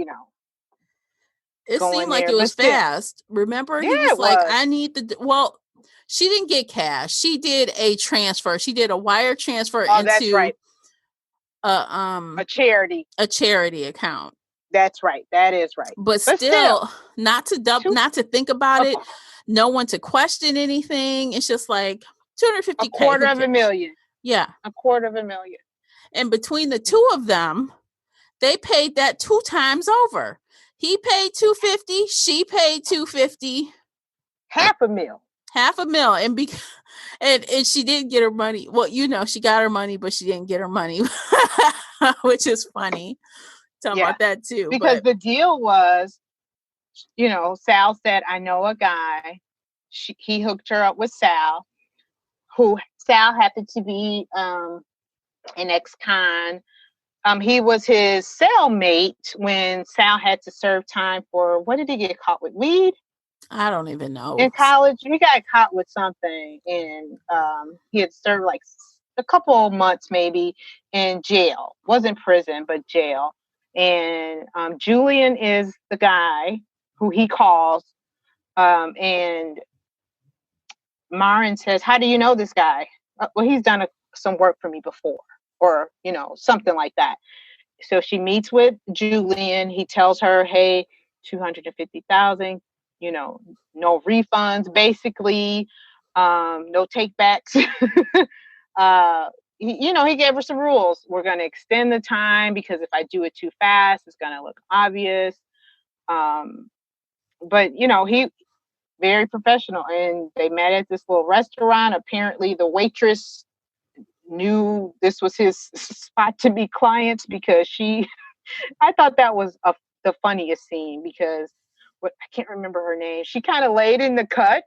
[SPEAKER 2] it seemed like it was fast. Remember, he was like, I need well, she didn't get cash. She did a transfer. She did a wire transfer into
[SPEAKER 3] a charity
[SPEAKER 2] account.
[SPEAKER 3] That's right. That is right.
[SPEAKER 2] But still not to think about it. No one to question anything. It's just like $250,000.
[SPEAKER 3] $250,000.
[SPEAKER 2] Yeah.
[SPEAKER 3] $250,000.
[SPEAKER 2] And between the two of them, they paid that 2 times over. He paid $250,000. She paid $250,000.
[SPEAKER 3] $500,000.
[SPEAKER 2] And she didn't get her money. Well, she got her money, but she didn't get her money, which is funny. Talking about that too.
[SPEAKER 3] Because the deal was, Sal said, I know a guy. He hooked her up with Sal, who Sal happened to be an ex-con. He was his cellmate when Sal had to serve time for, what did he get caught with? Weed?
[SPEAKER 2] I don't even know.
[SPEAKER 3] In college, he got caught with something, and he had served like a couple months maybe in jail. Wasn't prison, but jail. And Julian is the guy who he calls, and Marin says, how do you know this guy? Well, he's done some work for me before, or, something like that. So she meets with Julian. He tells her, hey, 250,000, no refunds, basically, no takebacks. He gave her some rules. We're going to extend the time because if I do it too fast, it's going to look obvious. But he very professional, and they met at this little restaurant. Apparently the waitress knew this was his spot to be clients because I thought that was the funniest scene because I can't remember her name. She kind of laid in the cut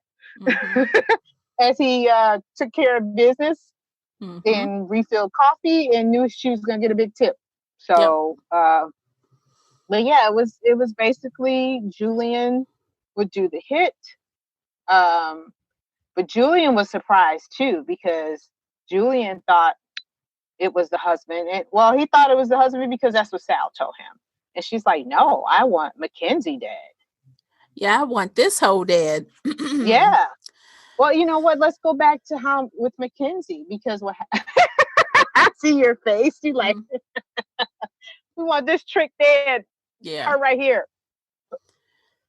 [SPEAKER 3] as he took care of business and refilled coffee and knew she was going to get a big tip. So, but yeah, it was basically Julian would do the hit. But Julian was surprised too because Julian thought it was the husband. And he thought it was the husband because that's what Sal told him. And she's like, no, I want Mackenzie dead.
[SPEAKER 2] Yeah, I want this whole dead.
[SPEAKER 3] Yeah. Well, you know what? Let's go back to with Mackenzie because I see your face. You like, we want this trick dead.
[SPEAKER 2] Yeah.
[SPEAKER 3] Her right here.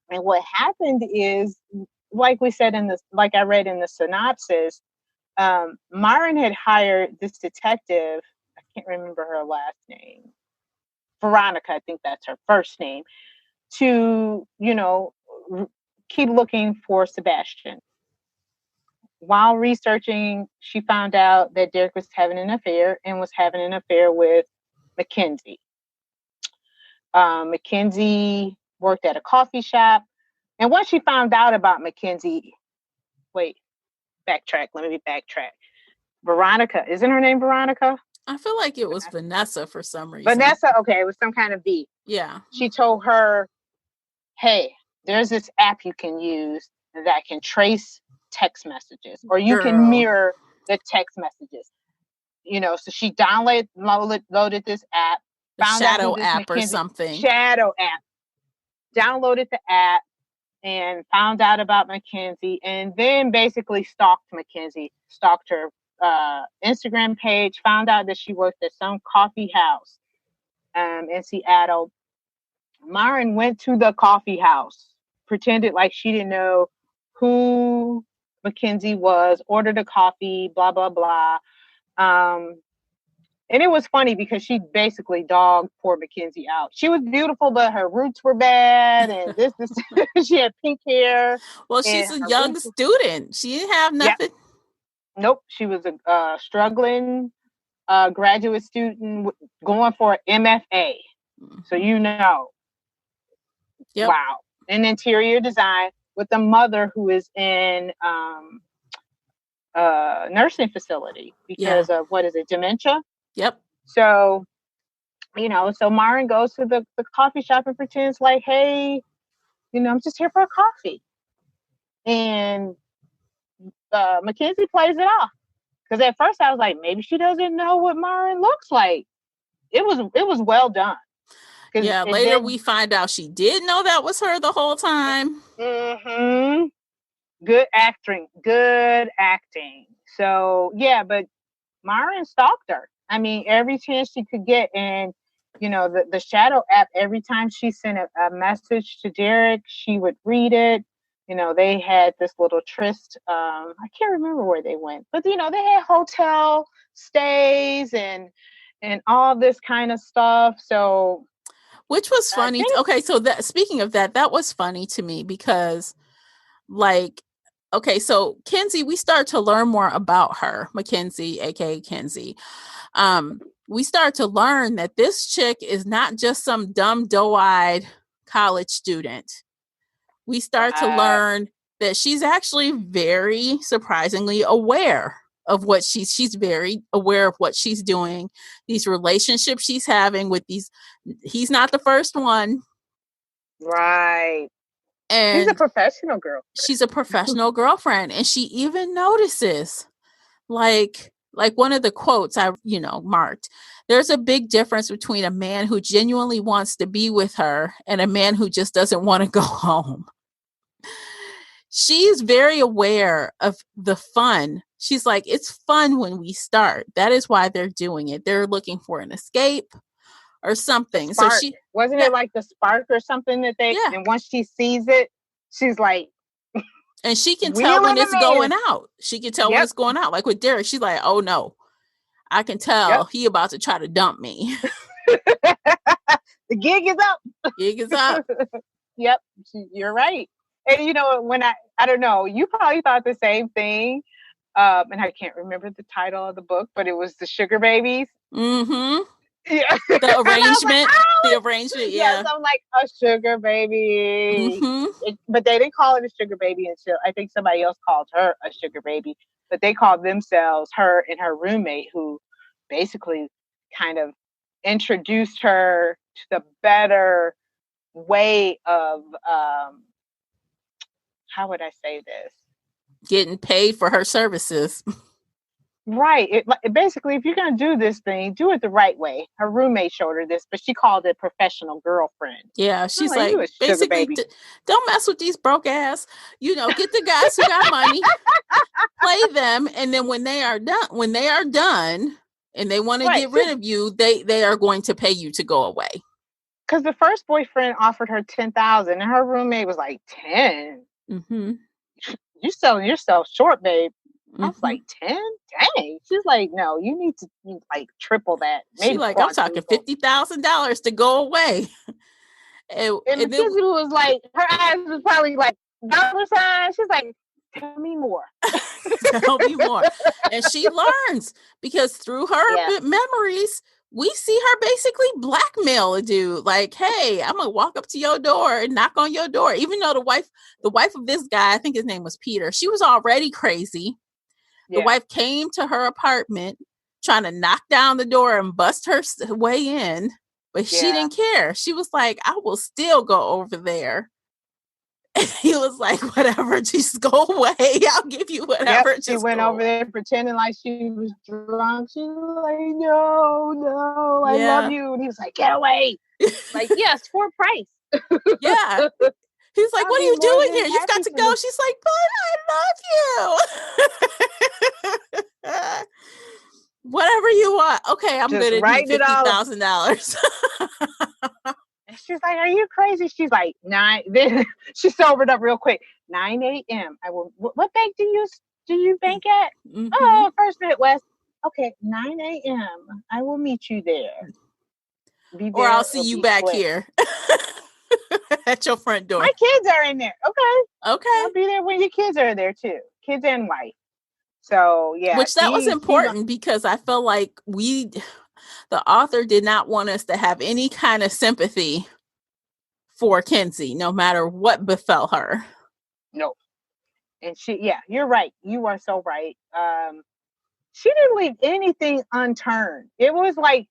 [SPEAKER 3] And what happened is, like we said like I read in the synopsis, Myron had hired this detective. I can't remember her last name. Veronica, I think that's her first name, to, keep looking for Sebastian. While researching, she found out that Derek was having an affair with Mackenzie. Mackenzie worked at a coffee shop. And once she found out about Mackenzie, let me backtrack. Veronica, isn't her name Veronica?
[SPEAKER 2] I feel like it was Vanessa for some reason.
[SPEAKER 3] Vanessa, okay, it was some kind of V.
[SPEAKER 2] Yeah.
[SPEAKER 3] She told her, hey, there's this app you can use that can trace text messages, or you can mirror the text messages. So she loaded this app.
[SPEAKER 2] Shadow app or something.
[SPEAKER 3] Shadow app. Downloaded the app and found out about Mackenzie, and then basically stalked Mackenzie, stalked her Instagram page, found out that she worked at some coffee house in Seattle. Myron went to the coffee house, pretended like she didn't know who Mackenzie was, ordered a coffee, blah, blah, blah. And it was funny because she basically dogged poor Mackenzie out. She was beautiful, but her roots were bad. And this she had pink hair.
[SPEAKER 2] Well, she's a young student. She didn't have nothing.
[SPEAKER 3] Yeah. Nope. She was a struggling graduate student going for an MFA. So,
[SPEAKER 2] Yep.
[SPEAKER 3] Wow. In interior design with a mother who is in nursing facility because of, dementia?
[SPEAKER 2] Yep.
[SPEAKER 3] So, so Myron goes to the coffee shop and pretends like, hey, I'm just here for a coffee. And Mackenzie plays it off. Because at first I was like, maybe she doesn't know what Myron looks like. It was well done.
[SPEAKER 2] Yeah, later we find out she did know that was her the whole time.
[SPEAKER 3] Mm-hmm. Good acting. So, yeah, but Myron stalked her. I mean, every chance she could get. And, the Shadow app, every time she sent a message to Derek, she would read it. They had this little tryst. I can't remember where they went. But, they had hotel stays and all this kind of stuff. So...
[SPEAKER 2] Which was funny. Okay, so speaking of that was funny to me because, so Kenzie, we start to learn more about her, Mackenzie, aka Kenzie. We start to learn that this chick is not just some dumb, doe-eyed college student. We start to learn that she's actually very surprisingly aware of what she's very aware of what she's doing, these relationships she's having with he's not the first one.
[SPEAKER 3] Right.
[SPEAKER 2] And
[SPEAKER 3] she's a professional girl.
[SPEAKER 2] She's a professional girlfriend. And she even notices, like one of the quotes I, marked, there's a big difference between a man who genuinely wants to be with her and a man who just doesn't want to go home. She's very aware of the fun. She's like, it's fun when we start. That is why they're doing it. They're looking for an escape, or something.
[SPEAKER 3] Spark.
[SPEAKER 2] So she
[SPEAKER 3] wasn't it like the spark or something that they and once she sees it, she's like,
[SPEAKER 2] and she can tell when it's going out. She can tell when it's going out. Like with Derek, she's like, oh no, I can tell he about to try to dump me.
[SPEAKER 3] The gig is up.
[SPEAKER 2] Gig is up.
[SPEAKER 3] Yep, you're right. And you know, when I don't know, you probably thought the same thing. And I can't remember the title of the book, but it was the Sugar Babies.
[SPEAKER 2] Mm-hmm.
[SPEAKER 3] Yeah.
[SPEAKER 2] The arrangement.
[SPEAKER 3] Like, oh!
[SPEAKER 2] The arrangement, yeah.
[SPEAKER 3] Yes, I'm like, a sugar baby.
[SPEAKER 2] Mm-hmm.
[SPEAKER 3] But they didn't call it a sugar baby until I think somebody else called her a sugar baby. But they called themselves, her and her roommate, who basically kind of introduced her to the better way of, how would I say this?
[SPEAKER 2] Getting paid for her services.
[SPEAKER 3] Right. It basically, if you're going to do this thing, do it the right way. Her roommate showed her this, but she called it professional girlfriend.
[SPEAKER 2] Yeah, she's like basically, don't mess with these broke ass. You know, get the guys who got money, play them, and then when they are done, and they want to get rid of you, they are going to pay you to go away.
[SPEAKER 3] Because the first boyfriend offered her $10,000, and her roommate was like 10.
[SPEAKER 2] Mm-hmm.
[SPEAKER 3] You're selling yourself short, babe. I was like, 10? Dang. She's like, no, you need to like triple that.
[SPEAKER 2] She's like, I'm talking $50,000 to go away.
[SPEAKER 3] and the kids was like, her eyes was probably like dollar sign. She's like, tell me more.
[SPEAKER 2] Tell me more. And she learns because through her memories, we see her basically blackmail a dude. Like, hey, I'm gonna walk up to your door and knock on your door. Even though the wife of this guy, I think his name was Peter, she was already crazy. The wife came to her apartment trying to knock down the door and bust her way in, but she didn't care. She was like, I will still go over there. And he was like, whatever, just go away. I'll give you whatever.
[SPEAKER 3] She went over there pretending like she was drunk. She was like, no, I love you. And he was like, get away. Like, yes, for a price.
[SPEAKER 2] Yeah. He's like, what are you doing here? You've got to go. She's like, but I love you. Whatever you want. Okay, I'm good at $50,000.
[SPEAKER 3] And she's like, are you crazy? She's like, 9. Then she sobered up real quick. 9 a.m. I will. What bank do you bank at? Mm-hmm. Oh, First Midwest. Okay, 9 a.m. I will meet you there.
[SPEAKER 2] Or I'll see you back here. At your front door.
[SPEAKER 3] My kids are in there.
[SPEAKER 2] Okay.
[SPEAKER 3] I'll be there when your kids are there too. Kids and wife. So yeah.
[SPEAKER 2] Which that was important because I felt like the author did not want us to have any kind of sympathy for Kenzie, no matter what befell her.
[SPEAKER 3] No. And you're right. You are so right. She didn't leave anything unturned. It was like,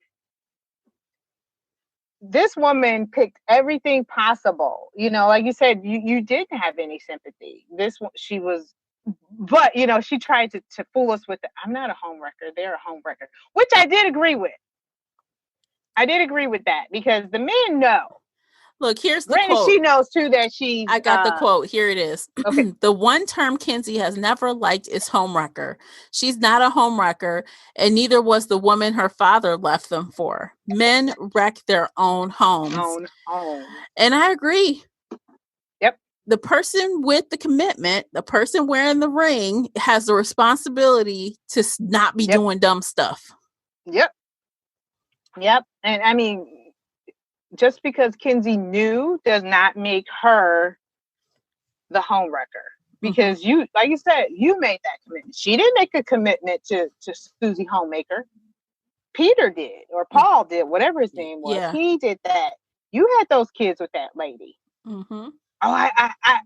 [SPEAKER 3] this woman picked everything possible. You know, like you said, you didn't have any sympathy. She was, but you know, she tried to fool us with I'm not a homewrecker. They're a homewrecker, which I did agree with. I did agree with that because the men know.
[SPEAKER 2] Look, here's the quote.
[SPEAKER 3] She knows too that she's.
[SPEAKER 2] I got the quote. Here it is. Okay. The one term Kenzie has never liked is homewrecker. She's not a homewrecker, and neither was the woman her father left them for. Men wreck their own homes. And I agree.
[SPEAKER 3] Yep.
[SPEAKER 2] The person with the commitment, the person wearing the ring, has the responsibility to not be doing dumb stuff.
[SPEAKER 3] Yep. And I mean, just because Kenzie knew does not make her the homewrecker. Because you, like you said, you made that commitment. She didn't make a commitment to Susie Homemaker. Peter did, or Paul did, whatever his name was. Yeah. He did that. You had those kids with that lady.
[SPEAKER 2] Mm-hmm.
[SPEAKER 3] Oh,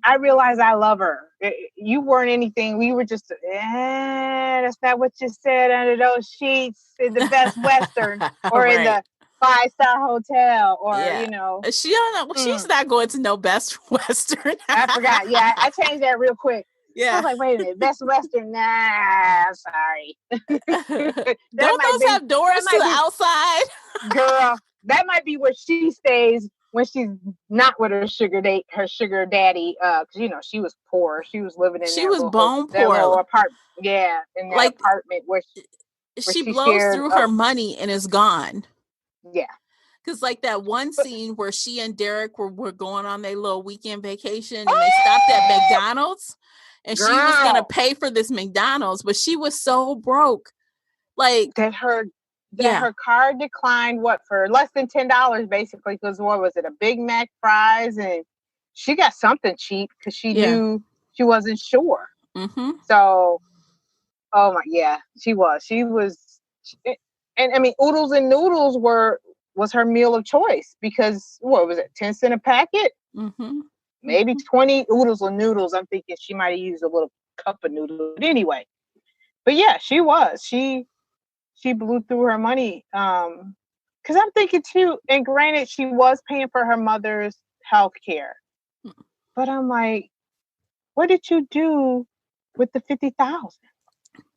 [SPEAKER 3] I realize I love her. You weren't anything. We were just, that's not what you said under those sheets in the Best Western or in the 5-star hotel, or you know,
[SPEAKER 2] she don't know. She's not going to know Best Western.
[SPEAKER 3] I forgot. Yeah, I changed that real quick. Yeah, I was like, wait a minute, Best Western? Nah, sorry.
[SPEAKER 2] Don't those have doors to the outside?
[SPEAKER 3] Girl, that might be where she stays when she's not with her sugar daddy. Because you know she was poor. She was living in.
[SPEAKER 2] She was bone poor.
[SPEAKER 3] Apartment. Yeah, in that apartment where
[SPEAKER 2] she blows through her money and is gone.
[SPEAKER 3] Yeah.
[SPEAKER 2] Because like that one scene where she and Derek were going on their little weekend vacation and they stopped at McDonald's and she was going to pay for this McDonald's, but she was so broke. Like
[SPEAKER 3] that her card declined for less than $10 basically, because what was it, a Big Mac, fries, and she got something cheap because she knew she wasn't sure.
[SPEAKER 2] Mm-hmm.
[SPEAKER 3] So she was and I mean oodles and noodles was her meal of choice, because what was it, 10 cents a packet?
[SPEAKER 2] Mm-hmm.
[SPEAKER 3] Maybe 20 oodles of noodles. I'm thinking she might have used a little cup of noodles, but anyway. But yeah, she blew through her money. Because I'm thinking too, and granted, she was paying for her mother's health care. But I'm like, what did you do with the $50,000?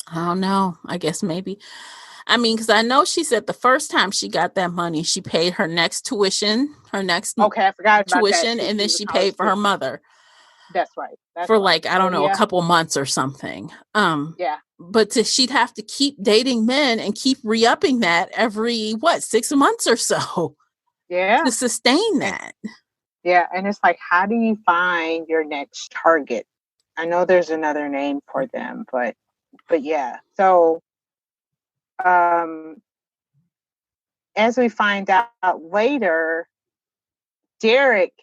[SPEAKER 2] I don't know. I guess maybe. I mean, because I know she said the first time she got that money, she paid her next tuition, I forgot about tuition, and then she paid for her mother.
[SPEAKER 3] That's right.
[SPEAKER 2] For like, I don't know, a couple months or something. But she'd have to keep dating men and keep re-upping that every 6 months or so.
[SPEAKER 3] Yeah.
[SPEAKER 2] To sustain that.
[SPEAKER 3] Yeah. And it's like, how do you find your next target? I know there's another name for them, but yeah. So as we find out later, Derek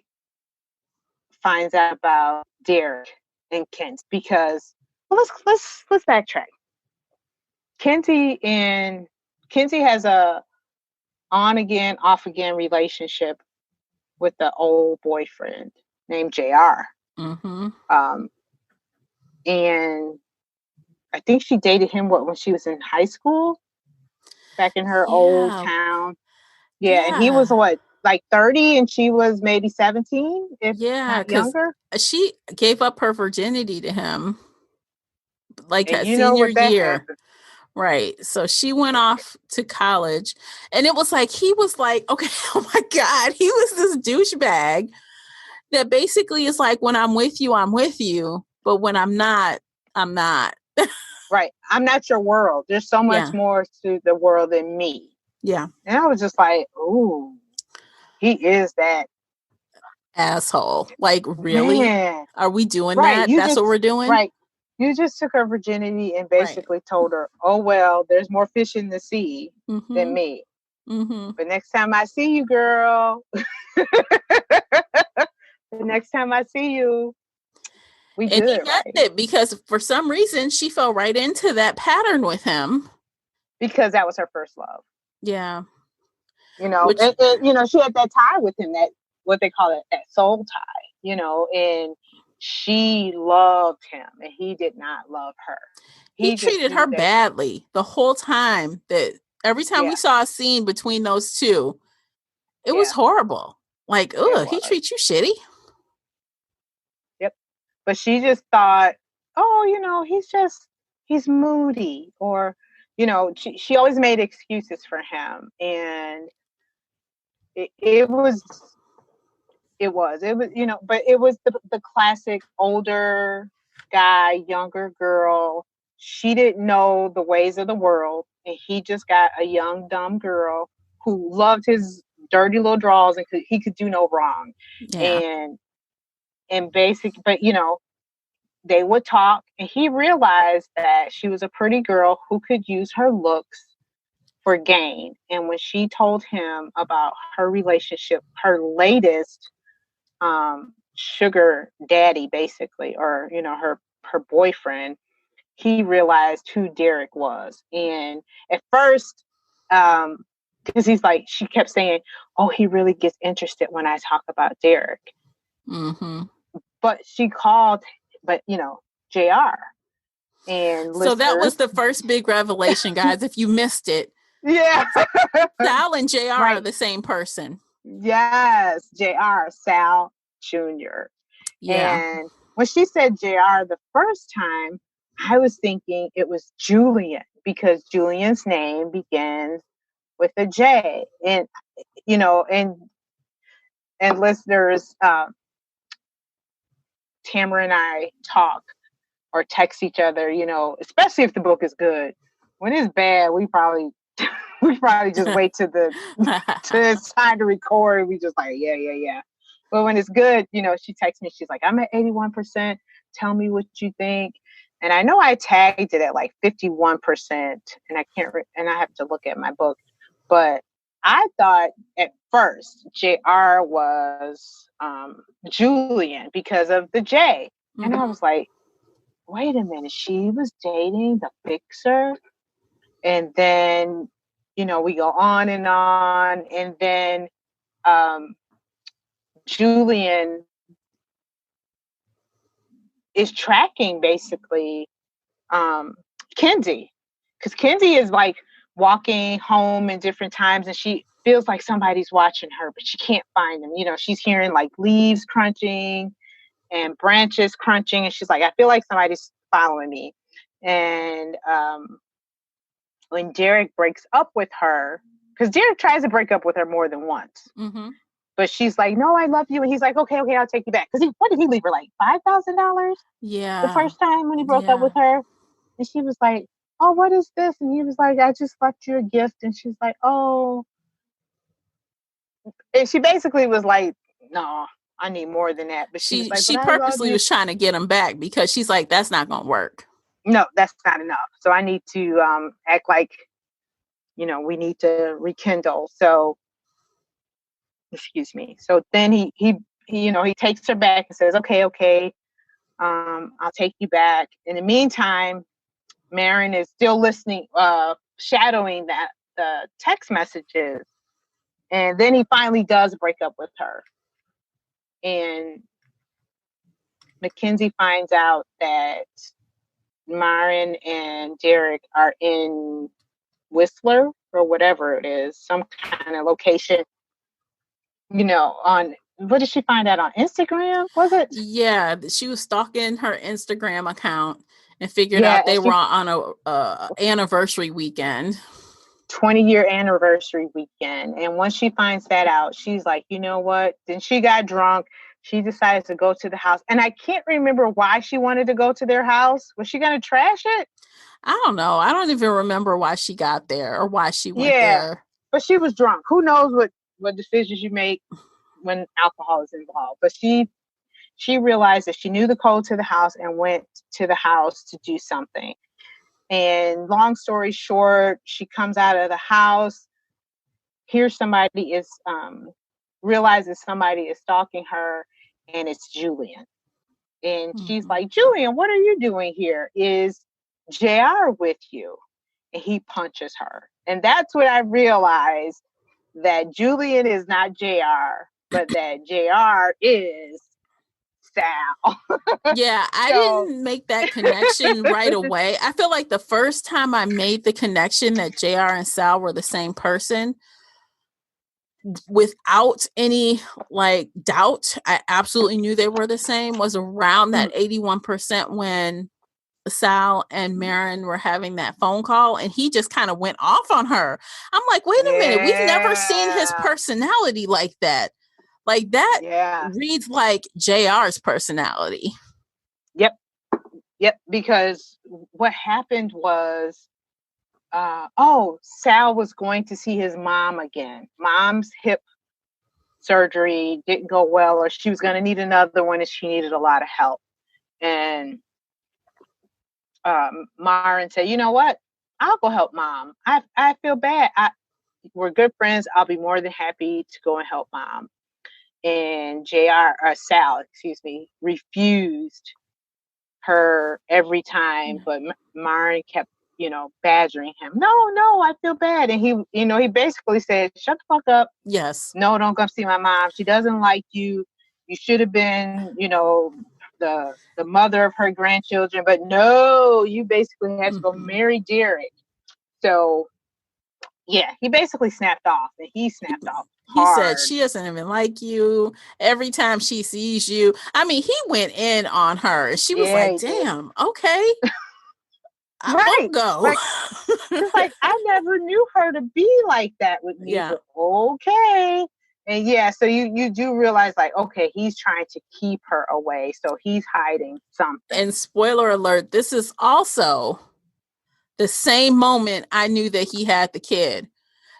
[SPEAKER 3] finds out about Derek and Kent, because let's backtrack. Kenzie has a on again, off again relationship with the old boyfriend named JR.
[SPEAKER 2] Mm-hmm.
[SPEAKER 3] And I think she dated him when she was in high school, back in her old town. Yeah, and he was like 30 and she was maybe 17, if not younger.
[SPEAKER 2] She gave up her virginity to him like
[SPEAKER 3] and
[SPEAKER 2] that senior year.
[SPEAKER 3] Happened.
[SPEAKER 2] Right. So she went off to college and it was like, he was like, okay, oh my God, he was this douchebag that basically is like, when I'm with you, I'm with you. But when I'm not, I'm not.
[SPEAKER 3] Right. I'm not your world. There's so much more to the world than me.
[SPEAKER 2] Yeah.
[SPEAKER 3] And I was just like, ooh, he is that
[SPEAKER 2] asshole. Like, really?
[SPEAKER 3] Man.
[SPEAKER 2] Are we doing that? That's what we're doing?
[SPEAKER 3] Right. You just took her virginity and basically told her, oh, well, there's more fish in the sea than me.
[SPEAKER 2] Mm-hmm.
[SPEAKER 3] But next time I see you, girl, the next time I see you, we
[SPEAKER 2] and
[SPEAKER 3] good,
[SPEAKER 2] he meant it, because for some reason she fell right into that pattern with him.
[SPEAKER 3] Because that was her first love.
[SPEAKER 2] Yeah.
[SPEAKER 3] You know, and you know, she had that tie with him, that what they call it, that soul tie, you know, and she loved him and he did not love her.
[SPEAKER 2] He treated her badly the whole time. That every time we saw a scene between those two, it was horrible. Like, he treats you shitty.
[SPEAKER 3] Yep. But she just thought, oh, you know, he's moody, or, you know, she always made excuses for him. And it was, you know, but it was the classic older guy, younger girl. She didn't know the ways of the world. And he just got a young, dumb girl who loved his dirty little draws and he could do no wrong.
[SPEAKER 2] Yeah.
[SPEAKER 3] And but you know, they would talk and he realized that she was a pretty girl who could use her looks for gain. And when she told him about her relationship, her latest sugar daddy, basically, or, you know, her boyfriend, he realized who Derek was. And at first, because he's like, she kept saying, oh, he really gets interested when I talk about Derek.
[SPEAKER 2] Mm-hmm.
[SPEAKER 3] But she called, you know, JR. And
[SPEAKER 2] so that was the first big revelation, guys. If you missed it.
[SPEAKER 3] Yeah.
[SPEAKER 2] Sal and JR are the same person.
[SPEAKER 3] Yes. JR, Sal Jr.
[SPEAKER 2] Yeah.
[SPEAKER 3] And when she said JR the first time, I was thinking it was Julian, because Julian's name begins with a J. And, you know, and listeners, Tamara and I talk or text each other, you know, especially if the book is good. When it's bad, we probably we probably just wait to it's time to record. We just like, yeah. But when it's good, she texts me. She's like, I'm at 81%. Tell me what you think. And I know I tagged it at like 51%, and and I have to look at my book. But I thought at first JR was Julian because of the J. Mm-hmm. And I was like, wait a minute, she was dating the fixer? And then, we go on. And then Julian is tracking basically Kenzie, because Kenzie is like walking home in different times and she feels like somebody's watching her, but she can't find them. She's hearing like leaves crunching and branches crunching, and she's like, I feel like somebody's following me. And when Derek breaks up with her, because Derek tries to break up with her more than once. Mm-hmm. But she's like, no, I love you. And he's like, okay, I'll take you back. Because what did he leave her, like $5,000?
[SPEAKER 2] Yeah.
[SPEAKER 3] The first time when he broke up with her. And she was like, oh, what is this? And he was like, I just left you a gift. And she's like, oh. And she basically was like, no, I need more than that. But she
[SPEAKER 2] purposely was trying to get him back because she's like, that's not going to work.
[SPEAKER 3] No, that's not enough. So I need to act like, we need to rekindle. So, excuse me. So then he takes her back and says, okay, I'll take you back. In the meantime, Marin is still listening, shadowing the text messages. And then he finally does break up with her. And Mackenzie finds out that Marin and Derek are in Whistler or whatever it is, some kind of location, on, what did she find out on Instagram? Was it?
[SPEAKER 2] Yeah, she was stalking her Instagram account and figured out they were on a anniversary weekend.
[SPEAKER 3] 20-year anniversary weekend. And once she finds that out, she's like, you know what? Then she got drunk. She decided to go to the house. And I can't remember why she wanted to go to their house. Was she going to trash it?
[SPEAKER 2] I don't know. I don't even remember why she got there or why she went there.
[SPEAKER 3] But she was drunk. Who knows what decisions you make when alcohol is involved. But she realized that she knew the code to the house and went to the house to do something. And long story short, she comes out of the house, hears somebody is, realizes somebody is stalking her, and it's Julian. And she's like, Julian, what are you doing here? Is JR with you? And he punches her. And that's when I realized that Julian is not JR, but that JR is Sal.
[SPEAKER 2] Yeah, I didn't make that connection right away. I feel like the first time I made the connection that JR and Sal were the same person, without any like doubt, I absolutely knew they were the same, was around that 81% when Sal and Marin were having that phone call and he just kind of went off on her. I'm like, wait a minute, we've never seen his personality like that. Like that reads like JR's personality.
[SPEAKER 3] Yep. Because what happened was, Sal was going to see his mom again. Mom's hip surgery didn't go well, or she was going to need another one, and she needed a lot of help. And Marin said, you know what? I'll go help Mom. I feel bad. We're good friends. I'll be more than happy to go and help Mom. And Sal, refused her every time, but Marin kept, badgering him. No, I feel bad. And he basically said, shut the fuck up.
[SPEAKER 2] Yes.
[SPEAKER 3] No, don't come see my mom. She doesn't like you. You should have been, the mother of her grandchildren, but no, you basically had to go marry Derek. So yeah, he basically snapped off, and he snapped off hard.
[SPEAKER 2] He said she doesn't even like you. Every time she sees you, I mean, he went in on her. She was like, damn, okay. I won't go.
[SPEAKER 3] It's like, I never knew her to be like that with me. Yeah. But okay. And so you do realize, like, okay, he's trying to keep her away. So he's hiding something.
[SPEAKER 2] And spoiler alert, this is also the same moment I knew that he had the kid.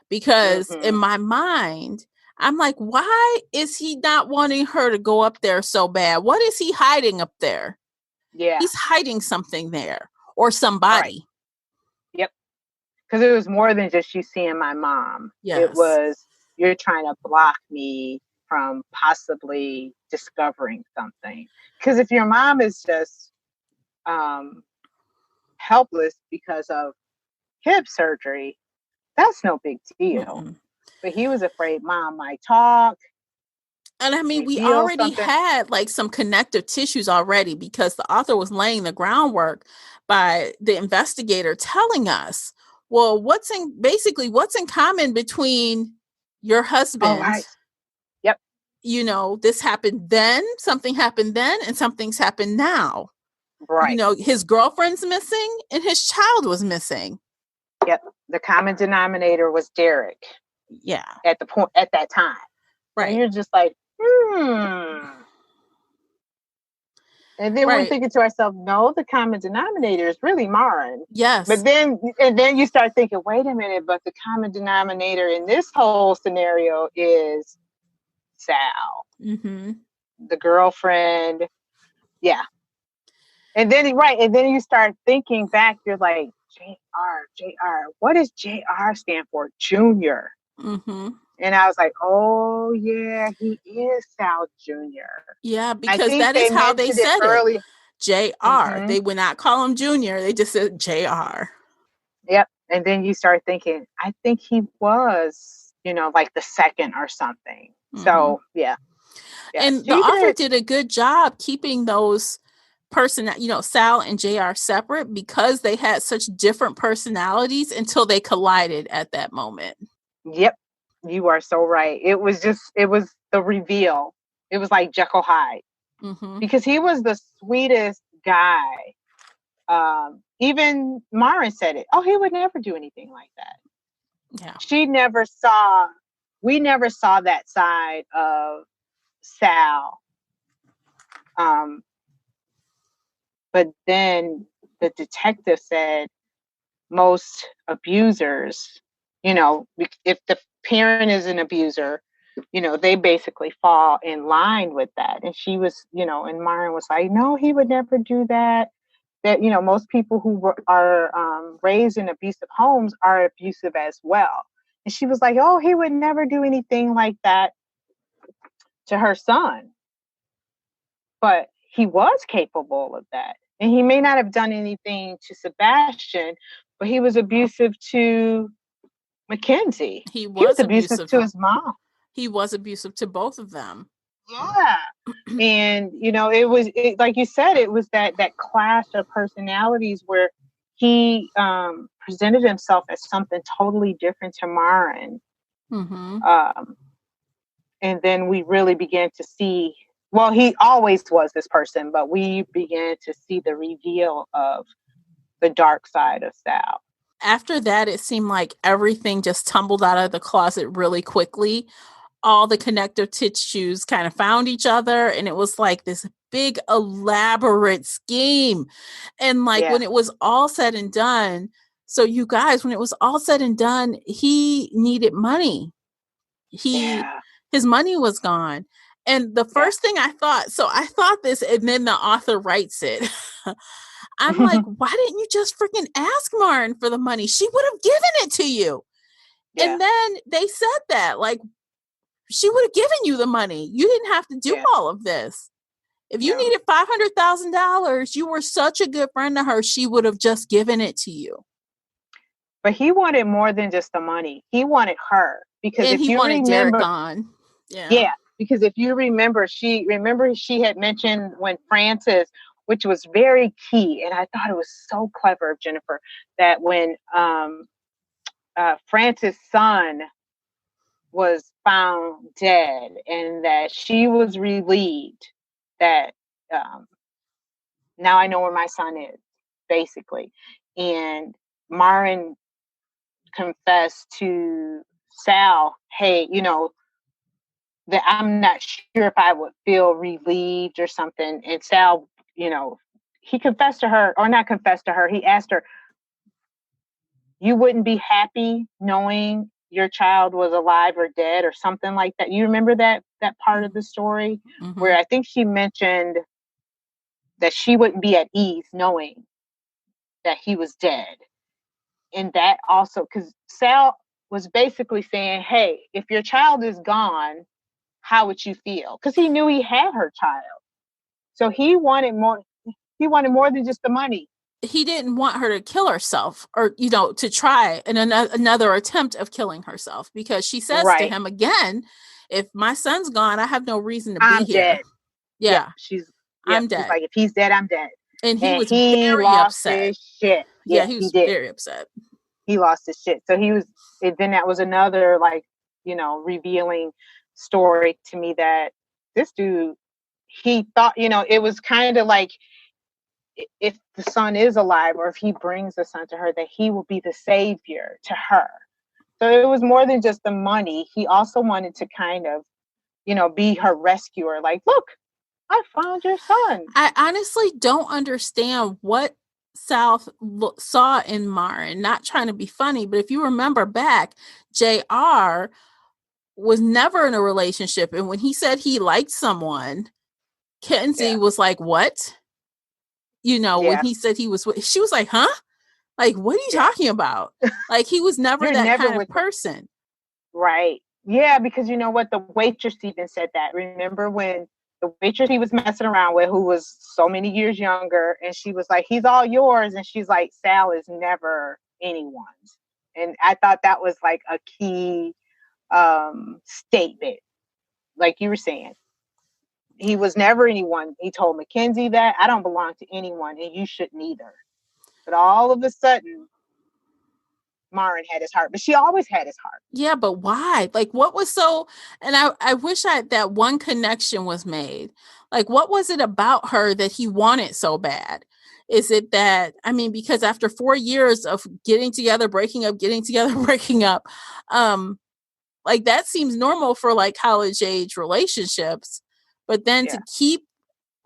[SPEAKER 2] because in
[SPEAKER 3] Mm-hmm.
[SPEAKER 2] my mind, I'm like, why is he not wanting her to go up there so bad? What is he hiding up there?
[SPEAKER 3] Yeah.
[SPEAKER 2] He's hiding something there or
[SPEAKER 3] Right.
[SPEAKER 2] somebody.
[SPEAKER 3] Yep. Because it was more than just you seeing my mom. It
[SPEAKER 2] Yes.
[SPEAKER 3] was, you're trying to block me from possibly discovering something. Because if your mom is just helpless because of hip surgery, that's no big deal.
[SPEAKER 2] Mm-mm.
[SPEAKER 3] But he was afraid mom might talk,
[SPEAKER 2] And I mean, we
[SPEAKER 3] reveal
[SPEAKER 2] already
[SPEAKER 3] something.
[SPEAKER 2] had like some connective tissues already because the author was laying the groundwork by the investigator telling us, well, what's in common between your
[SPEAKER 3] Oh,
[SPEAKER 2] husband?
[SPEAKER 3] right. Yep.
[SPEAKER 2] You know, this happened then, something happened then, and something's happened now. You
[SPEAKER 3] Right.
[SPEAKER 2] know, his girlfriend's missing and his child was missing.
[SPEAKER 3] Yep. The common denominator was Derek
[SPEAKER 2] Yeah.
[SPEAKER 3] at that time. And
[SPEAKER 2] Right.
[SPEAKER 3] you're just like, And then we're
[SPEAKER 2] Right.
[SPEAKER 3] thinking to ourselves, no, the common denominator is really Marin.
[SPEAKER 2] Yes.
[SPEAKER 3] But then you start thinking, wait a minute, but the common denominator in this whole scenario is Sal,
[SPEAKER 2] Mm-hmm.
[SPEAKER 3] the girlfriend. Yeah. And then you start thinking back, you're like, JR. What does JR stand for? Junior.
[SPEAKER 2] Mm-hmm.
[SPEAKER 3] And I was like, oh yeah, he is Sal Jr.
[SPEAKER 2] Yeah,
[SPEAKER 3] I
[SPEAKER 2] because
[SPEAKER 3] think
[SPEAKER 2] that is
[SPEAKER 3] they
[SPEAKER 2] how they
[SPEAKER 3] mentioned it
[SPEAKER 2] said it.
[SPEAKER 3] early.
[SPEAKER 2] JR.
[SPEAKER 3] Mm-hmm.
[SPEAKER 2] They would not call him Junior. They just said JR.
[SPEAKER 3] Yep. And then you start thinking, I think he was, like the second or something.
[SPEAKER 2] Mm-hmm.
[SPEAKER 3] So yeah.
[SPEAKER 2] And the author did a good job keeping those Sal and JR separate because they had such different personalities until they collided at that moment.
[SPEAKER 3] Yep. You are so right. It was the reveal. It was like Jekyll Hyde.
[SPEAKER 2] Mm-hmm.
[SPEAKER 3] Because he was the sweetest guy. Even Marin said it. Oh, he would never do anything like that.
[SPEAKER 2] Yeah.
[SPEAKER 3] We never saw that side of Sal. But then the detective said most abusers, if the parent is an abuser, they basically fall in line with that. And she was, and Marin was like, no, he would never do that. That, most people who are raised in abusive homes are abusive as well. And she was like, oh, he would never do anything like that to her son. But he was capable of that. And he may not have done anything to Sebastian, but he was abusive to Mackenzie.
[SPEAKER 2] He was abusive
[SPEAKER 3] to his mom.
[SPEAKER 2] He was abusive to both of them.
[SPEAKER 3] Yeah. And, it was like you said, it was that clash of personalities where he presented himself as something totally different to Marin.
[SPEAKER 2] Mm-hmm.
[SPEAKER 3] And then we really began to see, well, he always was this person, but we began to see the reveal of the dark side of Sal.
[SPEAKER 2] After that, it seemed like everything just tumbled out of the closet really quickly. All the connective tissues kind of found each other, and it was like this big elaborate scheme. And when it was all said and done, so you guys, when it was all said and done, he needed money. His money was gone. And the first thing I thought this, and then the author writes it. I'm like, why didn't you just freaking ask Marin for the money? She would have given it to you. Yeah. And then they said that, she would have given you the money. You didn't have to do all of this. If you needed $500,000, you were such a good friend to her, she would have just given it to you.
[SPEAKER 3] But he wanted more than just the money. He wanted her. Because if you remember,
[SPEAKER 2] Derek gone.
[SPEAKER 3] Yeah. Because if you remember, she had mentioned when Francis, which was very key, and I thought it was so clever of Jennifer, that when Francis' son was found dead and that she was relieved that now I know where my son is, basically. And Marin confessed to Sal, hey, that I'm not sure if I would feel relieved or something. And Sal, he confessed to her, or not confessed to her, he asked her, you wouldn't be happy knowing your child was alive or dead or something like that. You remember that part of the story where I think she mentioned that she wouldn't be at ease knowing that he was dead. And that also, because Sal was basically saying, hey, if your child is gone, how would you feel? Because he knew he had her child. So he wanted more than just the money.
[SPEAKER 2] He didn't want her to kill herself or, to try another attempt of killing herself, because she says to him again, if my son's gone, I have no reason to be here.
[SPEAKER 3] Dead.
[SPEAKER 2] Yeah.
[SPEAKER 3] I'm dead. She's like, if he's dead, I'm dead.
[SPEAKER 2] And he was very upset.
[SPEAKER 3] His shit.
[SPEAKER 2] Yeah, he was very upset.
[SPEAKER 3] He lost his shit. So then that was another revealing story to me that this dude, he thought, it was kind of like, if the son is alive or if he brings the son to her, that he will be the savior to her. So it was more than just the money. He also wanted to kind of, be her rescuer. Like, look, I found your son.
[SPEAKER 2] I honestly don't understand what Sal saw in Marin. Not trying to be funny, but if you remember back, JR was never in a relationship. And when he said he liked someone, Kenzie was like, what? When he said he was, she was like, huh? Like, what are you talking about? Like, he was never that kind of person.
[SPEAKER 3] Right. Yeah, because you know what? The waitress even said that. Remember when the waitress he was messing around with, who was so many years younger, and she was like, he's all yours. And she's like, Sal is never anyone's. And I thought that was like a key statement. Like you were saying, he was never anyone. He told Mackenzie that I don't belong to anyone and you shouldn't either. But all of a sudden, Marin had his heart, but she always had his heart.
[SPEAKER 2] Yeah, but why? Like, what was so, and I wish that one connection was made. Like, what was it about her that he wanted so bad? Is it that, because after 4 years of getting together, breaking up, getting together, breaking up, like that seems normal for like college age relationships, but then to keep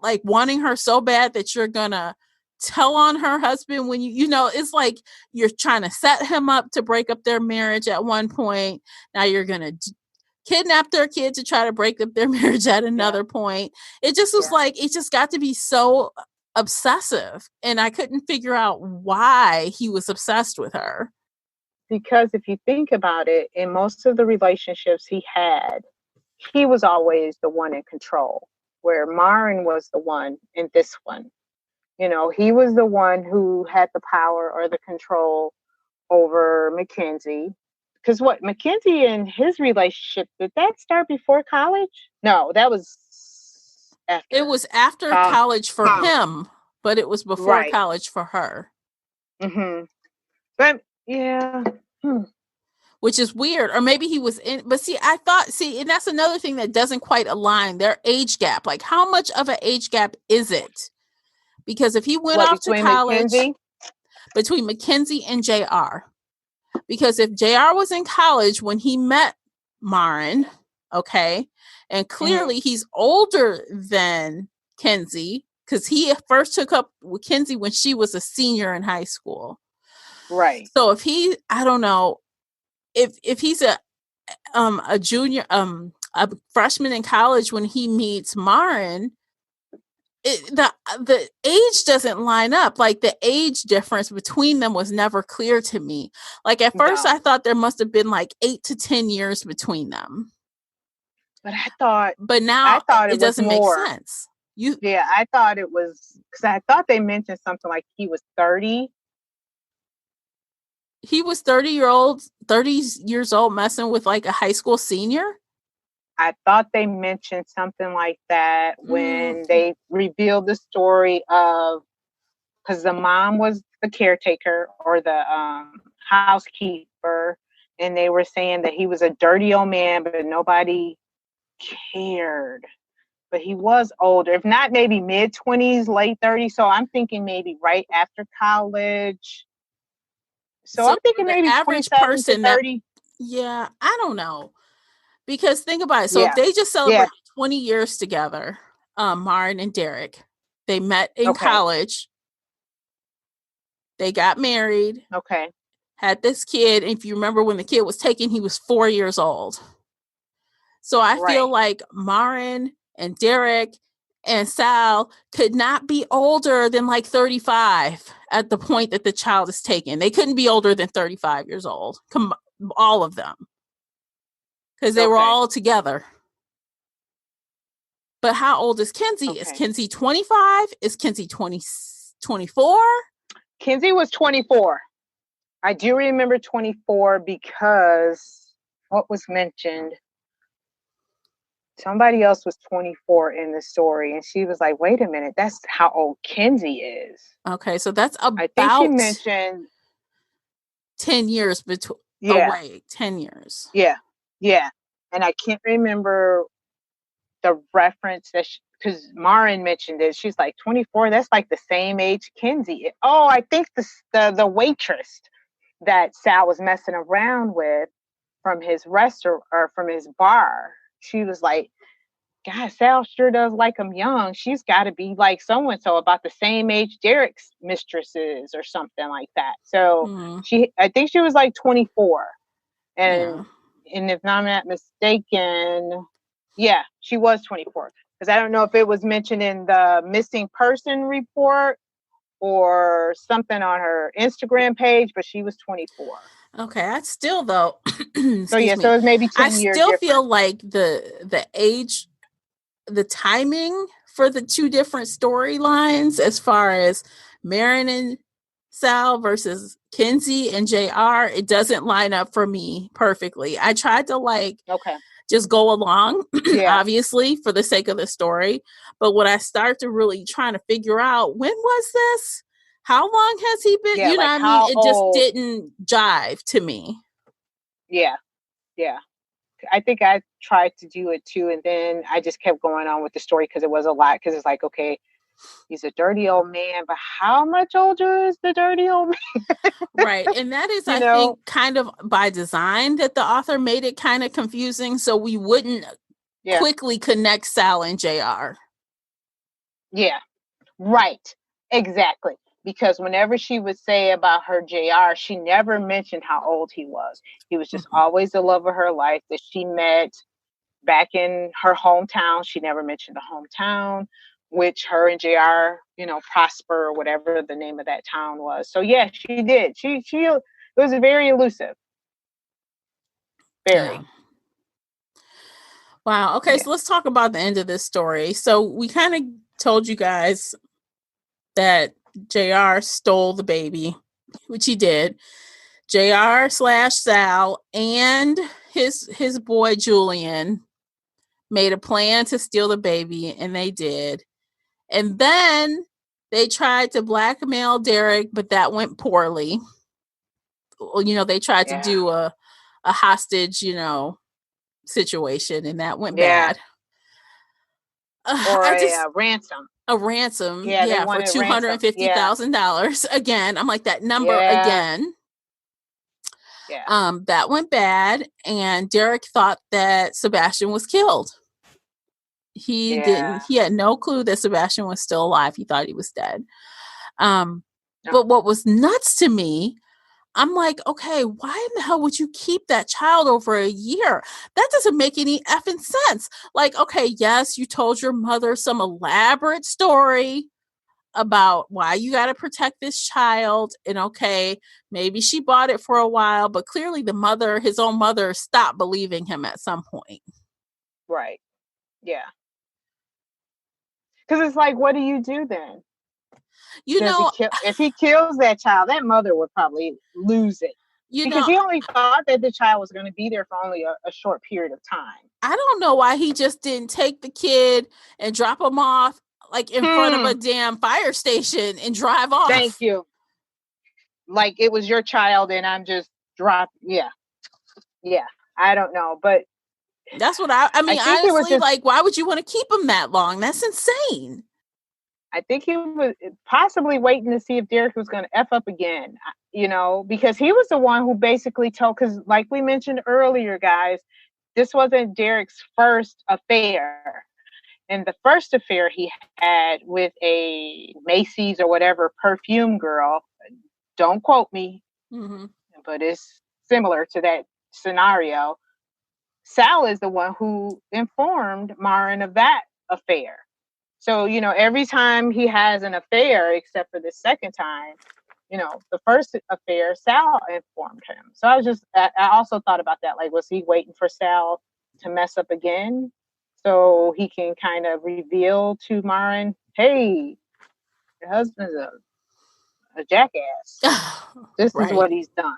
[SPEAKER 2] like wanting her so bad that you're gonna tell on her husband when it's like you're trying to set him up to break up their marriage at one point. Now you're gonna kidnap their kid to try to break up their marriage at another point. It just was like, it just got to be so obsessive, and I couldn't figure out why he was obsessed with her.
[SPEAKER 3] Because if you think about it, in most of the relationships he had, he was always the one in control, where Marin was the one in this one. He was the one who had the power or the control over Mackenzie. Because Mackenzie and his relationship, did that start before college? No, that was after.
[SPEAKER 2] It was after college for him, but it was before college for her.
[SPEAKER 3] Mm-hmm. But yeah.
[SPEAKER 2] Which is weird. Or maybe he was in, but and that's another thing that doesn't quite align. Their age gap. Like, how much of an age gap is it? Because if he went off to college, between Mackenzie and JR, because if JR was in college when he met Marin, okay, and clearly he's older than Kenzie, because he first took up with Kenzie when she was a senior in high school.
[SPEAKER 3] Right.
[SPEAKER 2] So if he, I don't know, if he's a junior, a freshman in college when he meets Marin, the age doesn't line up. Like, the age difference between them was never clear to me. Like, at first I thought there must have been like 8 to 10 years between them.
[SPEAKER 3] But
[SPEAKER 2] now it doesn't make sense.
[SPEAKER 3] I thought it was, because I thought they mentioned something like he was 30.
[SPEAKER 2] He was 30 years old messing with like a high school senior.
[SPEAKER 3] I thought they mentioned something like that when they revealed the story of, because the mom was the caretaker or the housekeeper, and they were saying that he was a dirty old man, but nobody cared. But he was older, if not maybe mid-20s, late 30s. So I'm thinking maybe right after college. So I'm thinking maybe average person 30.
[SPEAKER 2] I don't know. Because think about it. So if they just celebrated 20 years together, Marin and Derek, they met in college. They got married.
[SPEAKER 3] Okay.
[SPEAKER 2] had this kid. And if you remember when the kid was taken, he was 4 years old. So I feel like Marin and Derek and Sal could not be older than like 35 at the point that the child is taken. They couldn't be older than 35 years old. All of them. Because they were all together. But how old is Kinsey? Okay. Is Kinsey 25? Is Kinsey 24?
[SPEAKER 3] Kinsey was 24. I do remember 24 because what was mentioned? Somebody else was 24 in the story. And she was like, wait a minute, that's how old Kinsey is.
[SPEAKER 2] Okay, so that's about... I
[SPEAKER 3] think she mentioned...
[SPEAKER 2] 10 years between... away. 10 years.
[SPEAKER 3] Yeah. Yeah. And I can't remember the reference that because Marin mentioned it. She's like 24. That's like the same age Kinsey. Oh, I think the waitress that Sal was messing around with from his restaurant or from his bar. She was like, God, Sal sure does like him young. She's got to be like so-and-so, about the same age Derek's mistress is or something like that. So I think she was like 24. And if I'm not mistaken, yeah, she was 24. Because I don't know if it was mentioned in the missing person report or something on her Instagram page, but she was 24.
[SPEAKER 2] Okay, I still though.
[SPEAKER 3] So yeah, so it's maybe 10 years.
[SPEAKER 2] I still feel like the age, the timing for the two different storylines, as far as Marin and Sal versus Kinsey and JR, it doesn't line up for me perfectly. I tried to just go along, obviously, for the sake of the story. But when I start to really trying to figure out, when was this? How long has he been? You know what I mean? It just didn't jive to me.
[SPEAKER 3] Yeah. Yeah. I think I tried to do it too. And then I just kept going on with the story because it was a lot. Because it's like, okay, he's a dirty old man, but how much older is the dirty old man?
[SPEAKER 2] Right. And that is, I think, kind of by design that the author made it kind of confusing. So we wouldn't quickly connect Sal and JR.
[SPEAKER 3] Yeah. Right. Exactly. Because whenever she would say about her JR, she never mentioned how old he was. He was just always the love of her life that she met back in her hometown. She never mentioned the hometown, which her and JR, Prosper or whatever the name of that town was. So yeah, she did. She it was very elusive. Very.
[SPEAKER 2] Yeah. Wow. Okay, so let's talk about the end of this story. So we kind of told you guys that JR stole the baby, which he did. JR/Sal and his boy Julian made a plan to steal the baby, and they did. And then they tried to blackmail Derek, but that went poorly. They tried to do a hostage, situation, and that went bad.
[SPEAKER 3] Or a ransom.
[SPEAKER 2] A ransom, for $250,000. Again, I'm like, that number again.
[SPEAKER 3] Yeah.
[SPEAKER 2] That went bad, and Derek thought that Sebastian was killed. He didn't. He had no clue that Sebastian was still alive. He thought he was dead. But what was nuts to me, I'm like, okay, why in the hell would you keep that child over a year? That doesn't make any effing sense. Like, okay, yes, you told your mother some elaborate story about why you got to protect this child. And okay, maybe she bought it for a while, but clearly his own mother, stopped believing him at some point.
[SPEAKER 3] Right. Yeah. Because it's like, what do you do then? If he kills that child, that mother would probably lose it. Because he only thought that the child was going to be there for only a short period of time.
[SPEAKER 2] I don't know why he just didn't take the kid and drop him off like in front of a damn fire station and drive off.
[SPEAKER 3] Thank you. Like it was your child and I'm just Yeah. I don't know, but
[SPEAKER 2] that's what I mean. Honestly, like, why would you want to keep him that long? That's insane.
[SPEAKER 3] I think he was possibly waiting to see if Derek was going to F up again, because he was the one who basically told, because like we mentioned earlier, guys, this wasn't Derek's first affair. And the first affair he had with a Macy's or whatever perfume girl, don't quote me. Mm-hmm. but it's similar to that scenario. Sal is the one who informed Marin of that affair. So, every time he has an affair, except for the second time, the first affair, Sal informed him. So I also thought about that. Like, was he waiting for Sal to mess up again so he can kind of reveal to Marin, hey, your husband's a jackass. This is what he's done.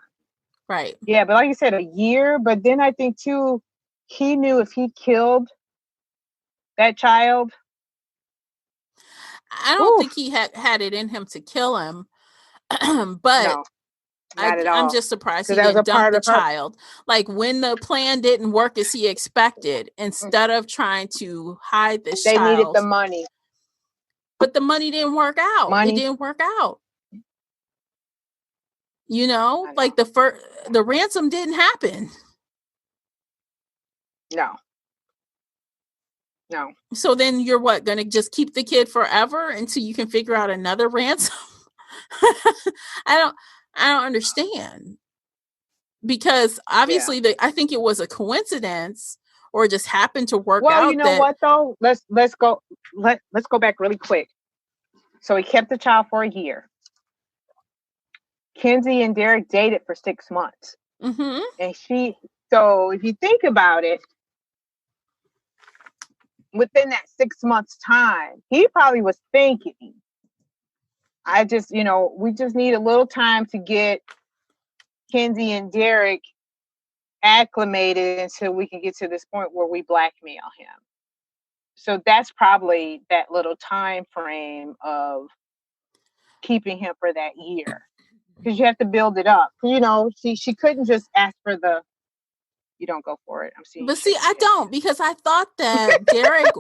[SPEAKER 2] Right.
[SPEAKER 3] Yeah, but like you said, a year. But then I think, too, he knew if he killed that child.
[SPEAKER 2] I don't think he had it in him to kill him. But
[SPEAKER 3] no, not at all.
[SPEAKER 2] I'm just surprised he didn't dump the child. Like, when the plan didn't work as he expected, instead of trying to hide this child.
[SPEAKER 3] They needed the money.
[SPEAKER 2] But the money didn't work out. It didn't work out. Like the ransom didn't happen.
[SPEAKER 3] No.
[SPEAKER 2] So then you're going to just keep the kid forever until you can figure out another ransom? I don't understand. Because obviously I think it was a coincidence, or just happened to work out.
[SPEAKER 3] Well, you know what though? Let's go back really quick. So he kept the child for a year. Kenzie and Derek dated for 6 months.
[SPEAKER 2] Mm-hmm.
[SPEAKER 3] And so if you think about it, within that 6 months time, he probably was thinking, we just need a little time to get Kenzie and Derek acclimated until we can get to this point where we blackmail him. So that's probably that little time frame of keeping him for that year, because you have to build it up. She couldn't just ask for the. You don't go for it. I'm seeing.
[SPEAKER 2] But see, I don't, because I thought that Derek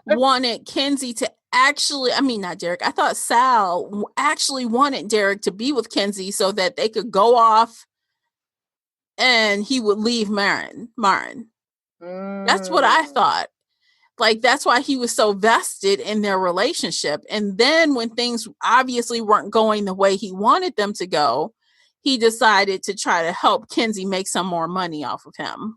[SPEAKER 2] wanted Kenzie to actually. I mean, not Derek. I thought Sal actually wanted Derek to be with Kenzie so that they could go off, and he would leave Marin. That's what I thought. Like, that's why he was so vested in their relationship. And then when things obviously weren't going the way he wanted them to go, he decided to try to help Kenzie make some more money off of him.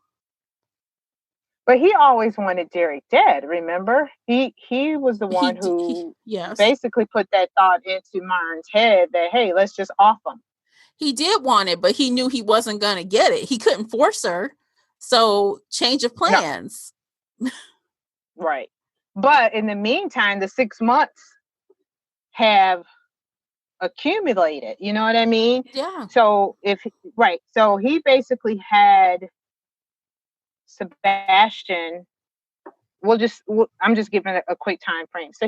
[SPEAKER 3] But he always wanted Derek dead, remember? He was the one who basically put that thought into Marin's head that, hey, let's just off him.
[SPEAKER 2] He did want it, but he knew he wasn't going to get it. He couldn't force her. So change of plans.
[SPEAKER 3] No. Right. But in the meantime, the 6 months have accumulated. You know what I mean?
[SPEAKER 2] Yeah.
[SPEAKER 3] So so he basically had Sebastian. I'm just giving a quick time frame. So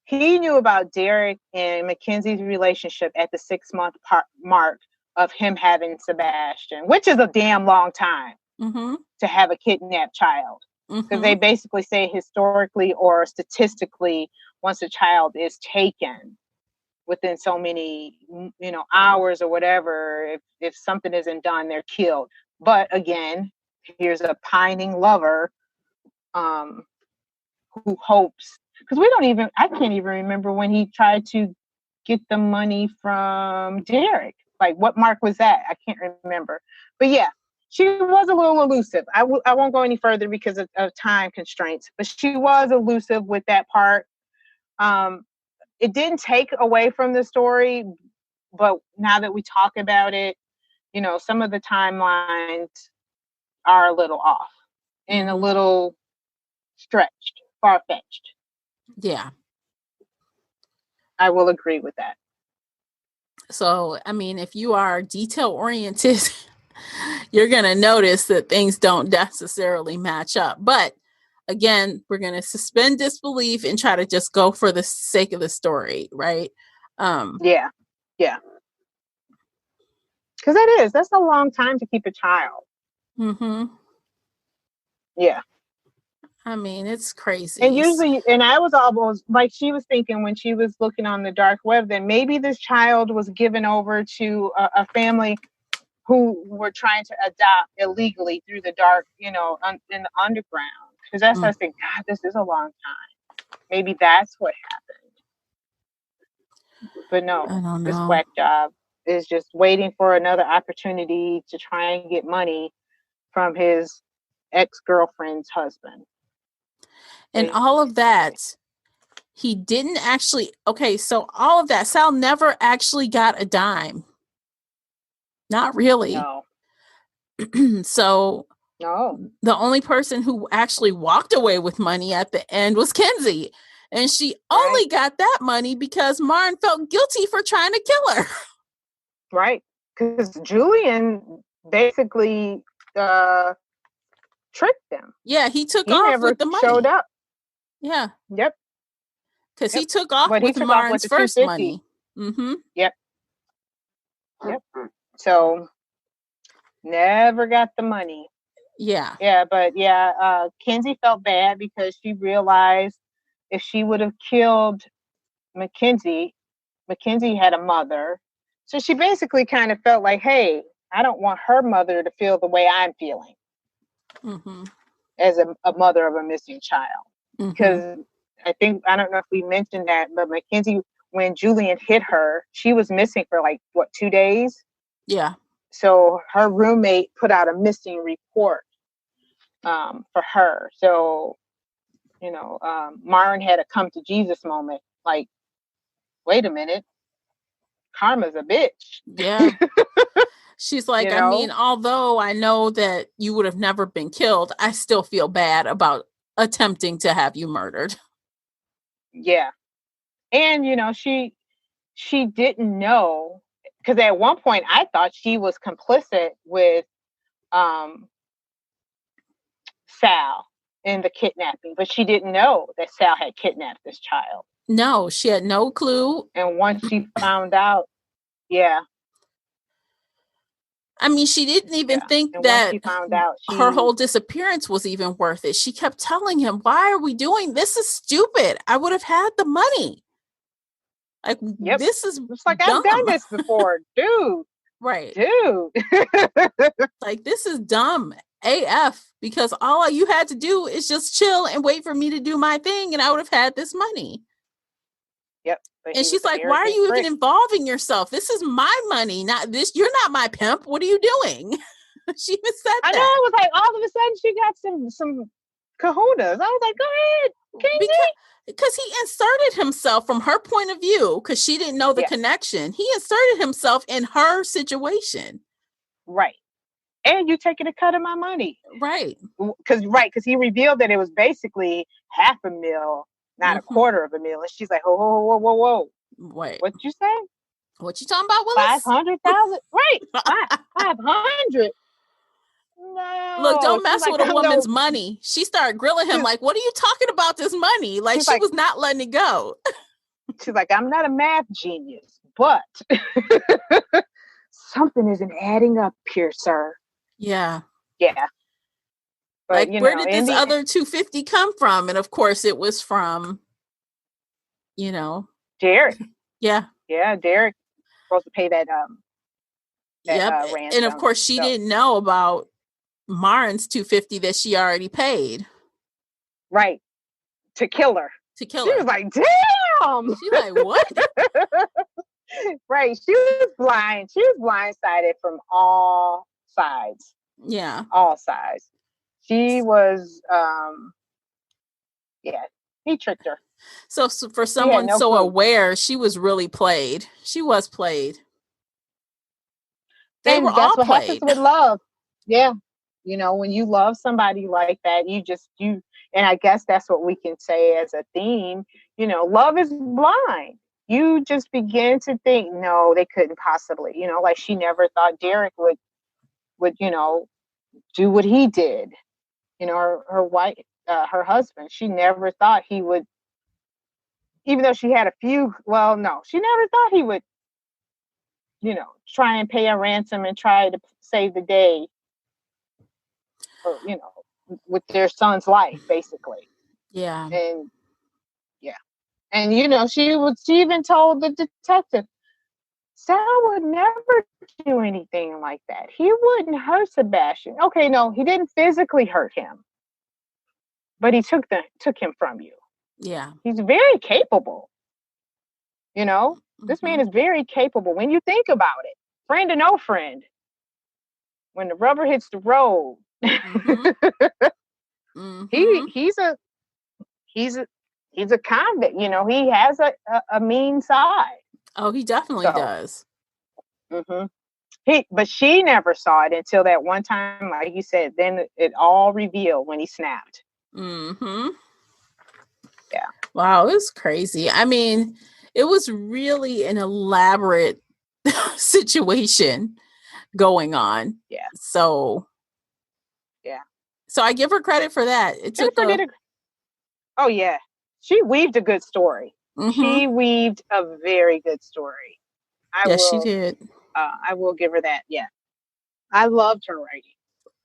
[SPEAKER 3] he knew about Derek and Mackenzie's relationship at the 6 month mark of him having Sebastian, which is a damn long time to have a kidnapped child. Because they basically say historically or statistically, once a child is taken within so many, hours or whatever, if something isn't done, they're killed. But again, here's a pining lover who hopes, because I can't even remember when he tried to get the money from Derek. Like, what mark was that? I can't remember. But yeah. She was a little elusive. I won't go any further because of time constraints, but she was elusive with that part. It didn't take away from the story, but now that we talk about it, some of the timelines are a little off and a little stretched, far-fetched.
[SPEAKER 2] Yeah.
[SPEAKER 3] I will agree with that.
[SPEAKER 2] So, I mean, if you are detail-oriented, you're going to notice that things don't necessarily match up. But again, we're going to suspend disbelief and try to just go for the sake of the story, right?
[SPEAKER 3] Yeah. Because that's a long time to keep a child. Yeah.
[SPEAKER 2] I mean, it's crazy.
[SPEAKER 3] And usually, and I was almost like, she was thinking when she was looking on the dark web that maybe this child was given over to a family who were trying to adopt illegally through the dark, in the underground. Because that's what I think, God, this is a long time. Maybe that's what happened. But no,
[SPEAKER 2] I don't know.
[SPEAKER 3] This whack job. is just waiting for another opportunity to try and get money from his ex-girlfriend's husband.
[SPEAKER 2] And all of that, he didn't actually, okay, so all of that, Sal never actually got a dime. Not really.
[SPEAKER 3] No.
[SPEAKER 2] So
[SPEAKER 3] No.
[SPEAKER 2] the only person who actually walked away with money at the end was Kenzie. And she only got that money because Martin felt guilty for trying to kill her.
[SPEAKER 3] Right. Because Julian basically tricked them.
[SPEAKER 2] Yeah, he took off with the money.
[SPEAKER 3] Showed up.
[SPEAKER 2] Yeah.
[SPEAKER 3] Yep.
[SPEAKER 2] Because he took off with Martin's first money. Mm-hmm.
[SPEAKER 3] Yep. So never got the money.
[SPEAKER 2] Yeah.
[SPEAKER 3] Yeah, but Kenzie felt bad because she realized if she would have killed Mackenzie had a mother. So she basically kind of felt like, hey, I don't want her mother to feel the way I'm feeling as a mother of a missing child. Because I don't know if we mentioned that, but Mackenzie, when Julian hit her, she was missing for 2 days?
[SPEAKER 2] Yeah.
[SPEAKER 3] So her roommate put out a missing report for her. So, Myron had a come to Jesus moment. Like, wait a minute. Karma's a bitch.
[SPEAKER 2] Yeah. She's like, I mean, although I know that you would have never been killed, I still feel bad about attempting to have you murdered.
[SPEAKER 3] Yeah. And, she didn't know, because at one point I thought she was complicit with Sal in the kidnapping, but she didn't know that Sal had kidnapped this child.
[SPEAKER 2] No, she had no clue.
[SPEAKER 3] And once she found out,
[SPEAKER 2] I mean, she didn't even think that her whole disappearance was even worth it. She kept telling him, why are we doing this? Is stupid. I would have had the money. Like, this is
[SPEAKER 3] it's like, dumb. I've done this before, dude.
[SPEAKER 2] Right.
[SPEAKER 3] Dude.
[SPEAKER 2] Like, this is dumb AF, because all you had to do is just chill and wait for me to do my thing, and I would have had this money.
[SPEAKER 3] Yep.
[SPEAKER 2] And she's like, why are you even involving yourself? This is my money, not this. You're not my pimp. What are you doing? She even said that.
[SPEAKER 3] I know. It was like, all of a sudden she got some kahunas. I was like, go ahead, Kenzie.
[SPEAKER 2] Because he inserted himself from her point of view, because she didn't know the connection. He inserted himself in her situation.
[SPEAKER 3] Right. And you taking a cut of my money.
[SPEAKER 2] Right.
[SPEAKER 3] Because he revealed that it was basically $500,000, not $250,000. And she's like, whoa.
[SPEAKER 2] Wait.
[SPEAKER 3] What'd you say?
[SPEAKER 2] What you talking about, Willis?
[SPEAKER 3] 500,000? Right. 500. No.
[SPEAKER 2] Look, don't mess with a woman's money. She started grilling him like, what are you talking about this money? Like, she was not letting it go.
[SPEAKER 3] She's like, I'm not a math genius, but something isn't adding up here, sir.
[SPEAKER 2] Yeah.
[SPEAKER 3] Yeah.
[SPEAKER 2] But, like, where did this other $250 come from? And of course it was from,
[SPEAKER 3] Derek.
[SPEAKER 2] Yeah.
[SPEAKER 3] Yeah, Derek supposed to pay that ransom.
[SPEAKER 2] And of course she didn't know about Marin's $250 that she already paid.
[SPEAKER 3] Right. To kill her.
[SPEAKER 2] She
[SPEAKER 3] was like, damn.
[SPEAKER 2] She's like, what?
[SPEAKER 3] Right. She was blind. She was blindsided from all sides.
[SPEAKER 2] Yeah.
[SPEAKER 3] All sides. She was, he tricked her.
[SPEAKER 2] So for someone so aware, she was really played. She was played. They were all played. That's what happens
[SPEAKER 3] with love. Yeah. When you love somebody like that, and I guess that's what we can say as a theme, love is blind. You just begin to think, no, they couldn't possibly, like she never thought Derek would, do what he did. Her wife, her husband, she never thought he would, even though she had she never thought he would, try and pay a ransom and try to save the day. Or, with their son's life, basically.
[SPEAKER 2] Yeah.
[SPEAKER 3] And she even told the detective, Sal would never do anything like that. He wouldn't hurt Sebastian. Okay, no, he didn't physically hurt him, but he took him from you.
[SPEAKER 2] Yeah.
[SPEAKER 3] He's very capable. This man is very capable when you think about it. Friend or no friend. When the rubber hits the road, he's a convict. You know, he has a mean side.
[SPEAKER 2] Oh, he definitely does.
[SPEAKER 3] But she never saw it until that one time, like you said. Then it all revealed when he snapped.
[SPEAKER 2] Yeah.
[SPEAKER 3] Wow,
[SPEAKER 2] it was crazy. I mean, it was really an elaborate situation going on.
[SPEAKER 3] Yeah.
[SPEAKER 2] So I give her credit for that.
[SPEAKER 3] Oh yeah, she weaved a good story. She weaved a very good story.
[SPEAKER 2] She did.
[SPEAKER 3] I will give her that. Yeah, I loved her writing.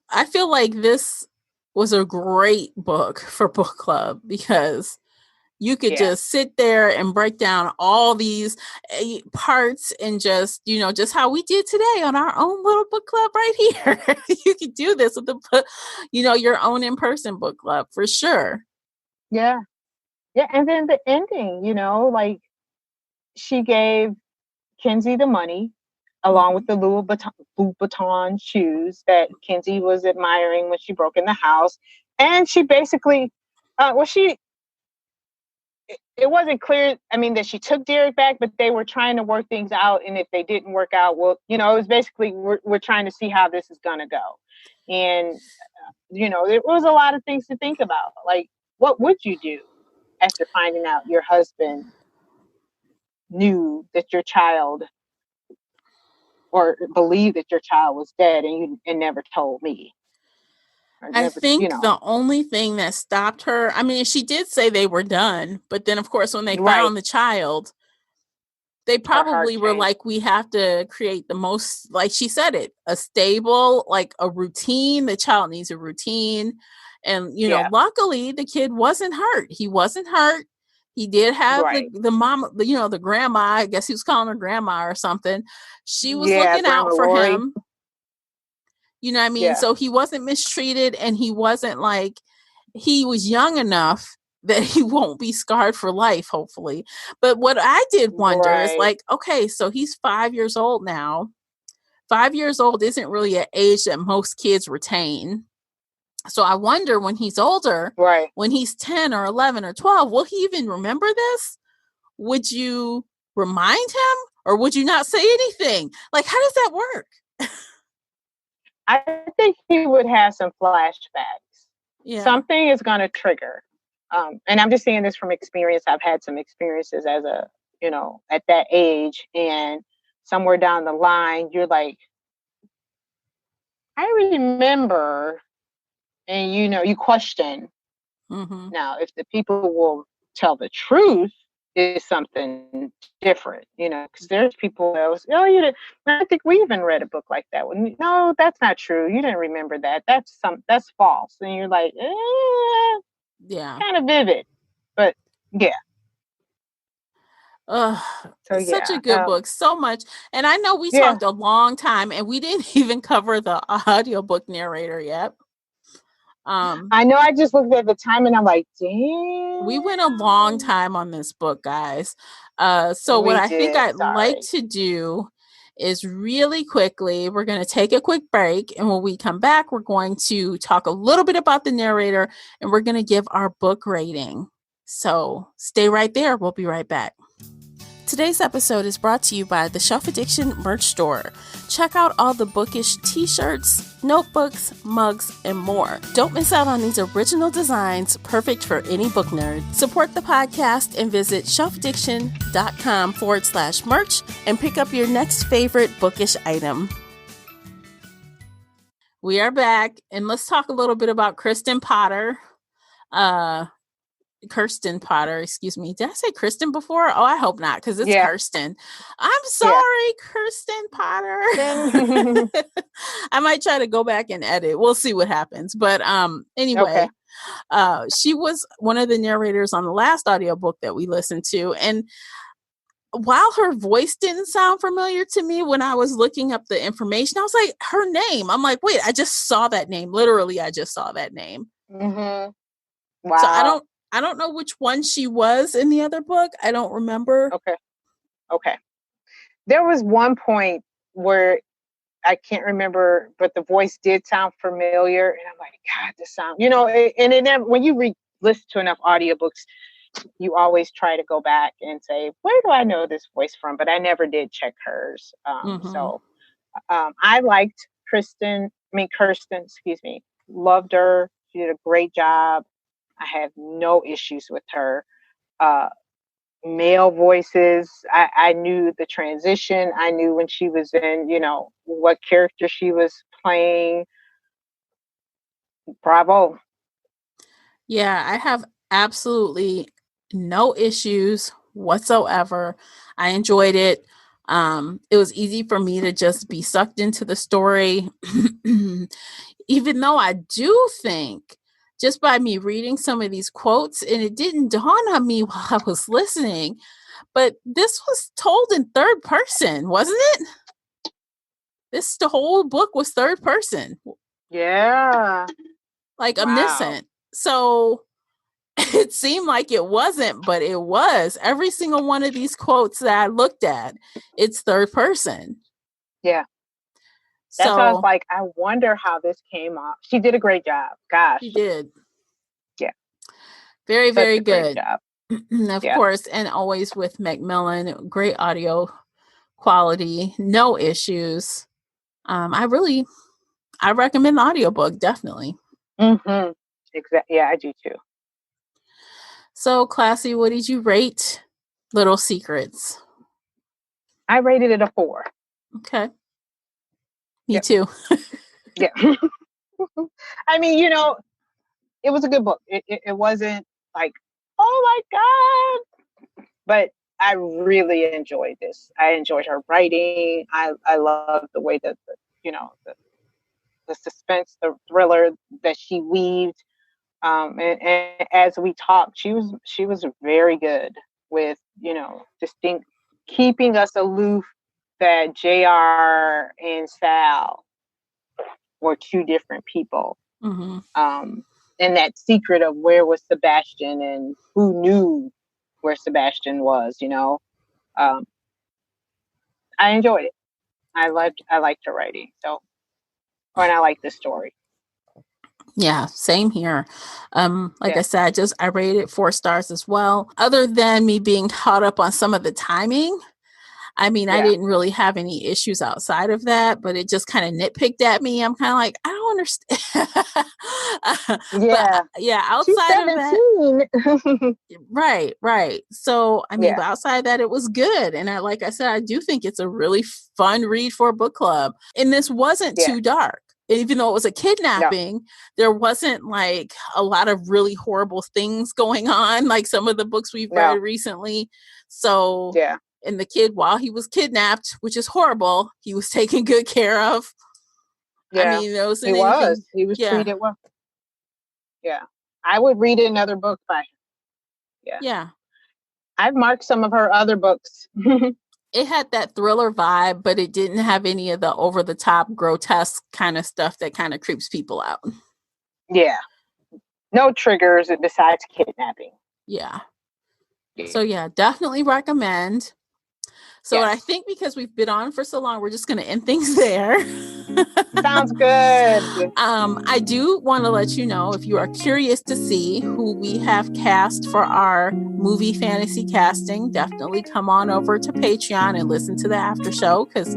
[SPEAKER 2] I feel like this was a great book for book club because you could just sit there and break down all these parts and just how we did today on our own little book club right here. You could do this with your own in-person book club for sure.
[SPEAKER 3] Yeah. Yeah. And then the ending, like she gave Kenzie the money along with the Louis Vuitton shoes that Kenzie was admiring when she broke in the house. And she basically, it wasn't clear, that she took Derek back, but they were trying to work things out. And if they didn't work out, well, it was basically, we're trying to see how this is going to go. And, there was a lot of things to think about. Like, what would you do after finding out your husband knew that your child or believed that your child was dead and never told me?
[SPEAKER 2] I think the only thing that stopped her, she did say they were done, but then of course, when they found the child, they probably were like, we have to create the most, like she said it, a stable, like a routine. The child needs a routine. And, luckily the kid wasn't hurt. He wasn't hurt. He did have the mom, the grandma, I guess he was calling her grandma or something. She was looking out for him. You know what I mean? Yeah. So he wasn't mistreated and he wasn't he was young enough that he won't be scarred for life, hopefully. But what I did wonder is okay, so he's 5 years old now. 5 years old isn't really an age that most kids retain. So I wonder when he's older, when he's 10 or 11 or 12, will he even remember this? Would you remind him or would you not say anything? How does that work?
[SPEAKER 3] I think he would have some flashbacks. Yeah. Something is going to trigger. And I'm just saying this from experience. I've had some experiences as at that age, and somewhere down the line, you're like, I remember, and you question. Mm-hmm. Now, if the people will tell the truth, is something different, because there's people that was, I think we even read a book like that. No, that's not true. You didn't remember that. That's false. And you're like, kind of vivid, but yeah.
[SPEAKER 2] Such a good book, so much. And I know we talked a long time and we didn't even cover the audiobook narrator yet.
[SPEAKER 3] I know, I just looked at the time and I'm like, damn.
[SPEAKER 2] We went a long time on this book, guys. I think I'd like to do is really quickly, we're going to take a quick break. And when we come back, we're going to talk a little bit about the narrator and we're going to give our book rating. So stay right there. We'll be right back. Today's episode is brought to you by the Shelf Addiction merch store. Check out all the bookish t-shirts, notebooks, mugs, and more. Don't miss out on these original designs, perfect for any book nerd. Support the podcast and visit shelfaddiction.com/merch and pick up your next favorite bookish item. We are back, and let's talk a little bit about Kirsten Potter. Kirsten Potter, excuse me. Did I say Kristen before? Oh, I hope not, because it's Kirsten. I'm sorry, Kirsten Potter. I might try to go back and edit. We'll see what happens. But anyway, she was one of the narrators on the last audiobook that we listened to. And while her voice didn't sound familiar to me when I was looking up the information, I was like, her name. I'm like, wait, I just saw that name. Literally, I just saw that name.
[SPEAKER 3] Mm-hmm. Wow.
[SPEAKER 2] So I don't know which one she was in the other book. I don't remember.
[SPEAKER 3] Okay. There was one point where I can't remember, but the voice did sound familiar. And I'm like, God, this sound, and it never, when you listen to enough audiobooks, you always try to go back and say, where do I know this voice from? But I never did check hers. So I liked Kirsten, excuse me, loved her. She did a great job. I have no issues with her. Male voices, I knew the transition. I knew when she was in, what character she was playing. Bravo.
[SPEAKER 2] Yeah, I have absolutely no issues whatsoever. I enjoyed it. It was easy for me to just be sucked into the story, even though I do think just by me reading some of these quotes, and it didn't dawn on me while I was listening, but this was told in third person, wasn't it? The whole book was third person.
[SPEAKER 3] Yeah.
[SPEAKER 2] Like omniscient. So it seemed like it wasn't, but it was. Every single one of these quotes that I looked at, it's third person.
[SPEAKER 3] Yeah. That's why I was like, I wonder how this came off. She did a great job. Gosh.
[SPEAKER 2] She did.
[SPEAKER 3] Yeah.
[SPEAKER 2] Very, very good.
[SPEAKER 3] Great job.
[SPEAKER 2] Of course, and always with Macmillan, great audio quality, no issues. I recommend the audiobook, definitely.
[SPEAKER 3] Mm-hmm. Exactly. Yeah, I do too.
[SPEAKER 2] So, Classy, what did you rate Little Secrets?
[SPEAKER 3] I rated it a 4.
[SPEAKER 2] Okay. Me too.
[SPEAKER 3] Yeah. I mean, it was a good book. It wasn't like, oh my God. But I really enjoyed this. I enjoyed her writing. I love the way that, the suspense, the thriller that she weaved. And as we talked, she was very good with, keeping us aloof that JR and Sal were 2 different people.
[SPEAKER 2] Mm-hmm.
[SPEAKER 3] And that secret of where was Sebastian and who knew where Sebastian was, I enjoyed it. I liked her writing. And I liked the story.
[SPEAKER 2] Yeah, same here. I said, I rated 4 stars as well. Other than me being caught up on some of the timing, I mean, I didn't really have any issues outside of that, but it just kind of nitpicked at me. I'm kind of like, I don't understand. Outside of that. Right. So, I mean, but outside of that, it was good. And like I said, I do think it's a really fun read for a book club. And this wasn't too dark. Even though it was a kidnapping, there wasn't like a lot of really horrible things going on, like some of the books we've read recently. So, and the kid, while he was kidnapped, which is horrible, he was taken good care of.
[SPEAKER 3] Yeah,
[SPEAKER 2] I mean,
[SPEAKER 3] he was treated well. Yeah, I would read another book by him.
[SPEAKER 2] Yeah.
[SPEAKER 3] I've marked some of her other books.
[SPEAKER 2] It had that thriller vibe, but it didn't have any of the over-the-top grotesque kind of stuff that kind of creeps people out.
[SPEAKER 3] Yeah. No triggers besides kidnapping.
[SPEAKER 2] Yeah. So, definitely recommend. So I think because we've been on for so long, we're just going to end things there.
[SPEAKER 3] Sounds good.
[SPEAKER 2] I do want to let you know, if you are curious to see who we have cast for our movie fantasy casting, definitely come on over to Patreon and listen to the after show, because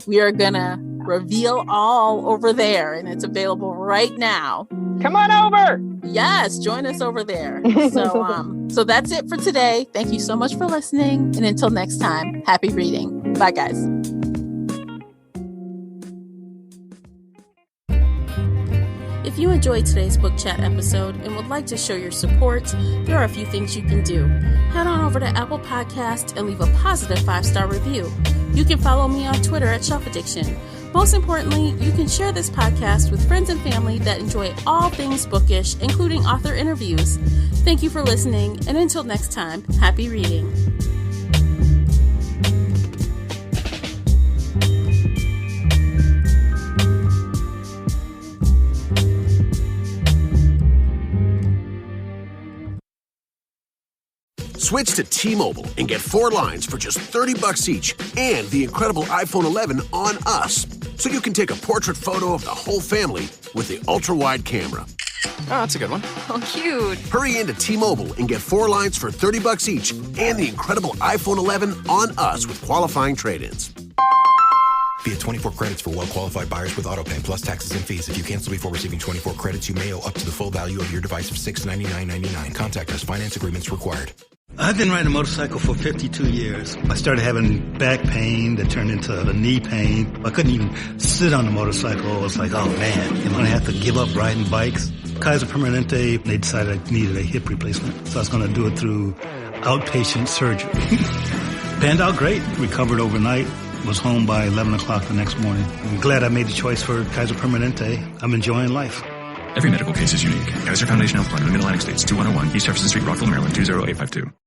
[SPEAKER 2] we are going to reveal all over there, and it's available right now.
[SPEAKER 3] Come on over.
[SPEAKER 2] Yes, join us over there. So that's it for today. Thank you so much for listening. And until next time, happy reading. Bye, guys. If you enjoyed today's book chat episode and would like to show your support, there are a few things you can do. Head on over to Apple Podcast and leave a positive 5-star review. You can follow me on Twitter at Shelf Addiction. Most importantly, you can share this podcast with friends and family that enjoy all things bookish, including author interviews. Thank you for listening, and until next time, happy reading.
[SPEAKER 4] Switch to T-Mobile and get 4 lines for just $30 each and the incredible iPhone 11 on us. So you can take a portrait photo of the whole family with the ultra-wide camera.
[SPEAKER 5] Oh, that's a good one.
[SPEAKER 6] Oh, cute.
[SPEAKER 4] Hurry into T-Mobile and get 4 lines for $30 each and the incredible iPhone 11 on us with qualifying trade-ins.
[SPEAKER 7] Via 24 credits for well-qualified buyers with AutoPay plus taxes and fees. If you cancel before receiving 24 credits, you may owe up to the full value of your device of $699.99. Contact us. Finance agreements required.
[SPEAKER 8] I've been riding a motorcycle for 52 years. I started having back pain that turned into a knee pain. I couldn't even sit on the motorcycle. I was like, oh man, am I going to have to give up riding bikes? Kaiser Permanente, they decided I needed a hip replacement. So I was going to do it through outpatient surgery. Panned out great. Recovered overnight. Was home by 11 o'clock the next morning. I'm glad I made the choice for Kaiser Permanente. I'm enjoying life.
[SPEAKER 9] Every medical case is unique. Kaiser Foundation Health Plan in the Mid-Atlantic States, 2101 East Jefferson Street, Rockville, Maryland, 20852.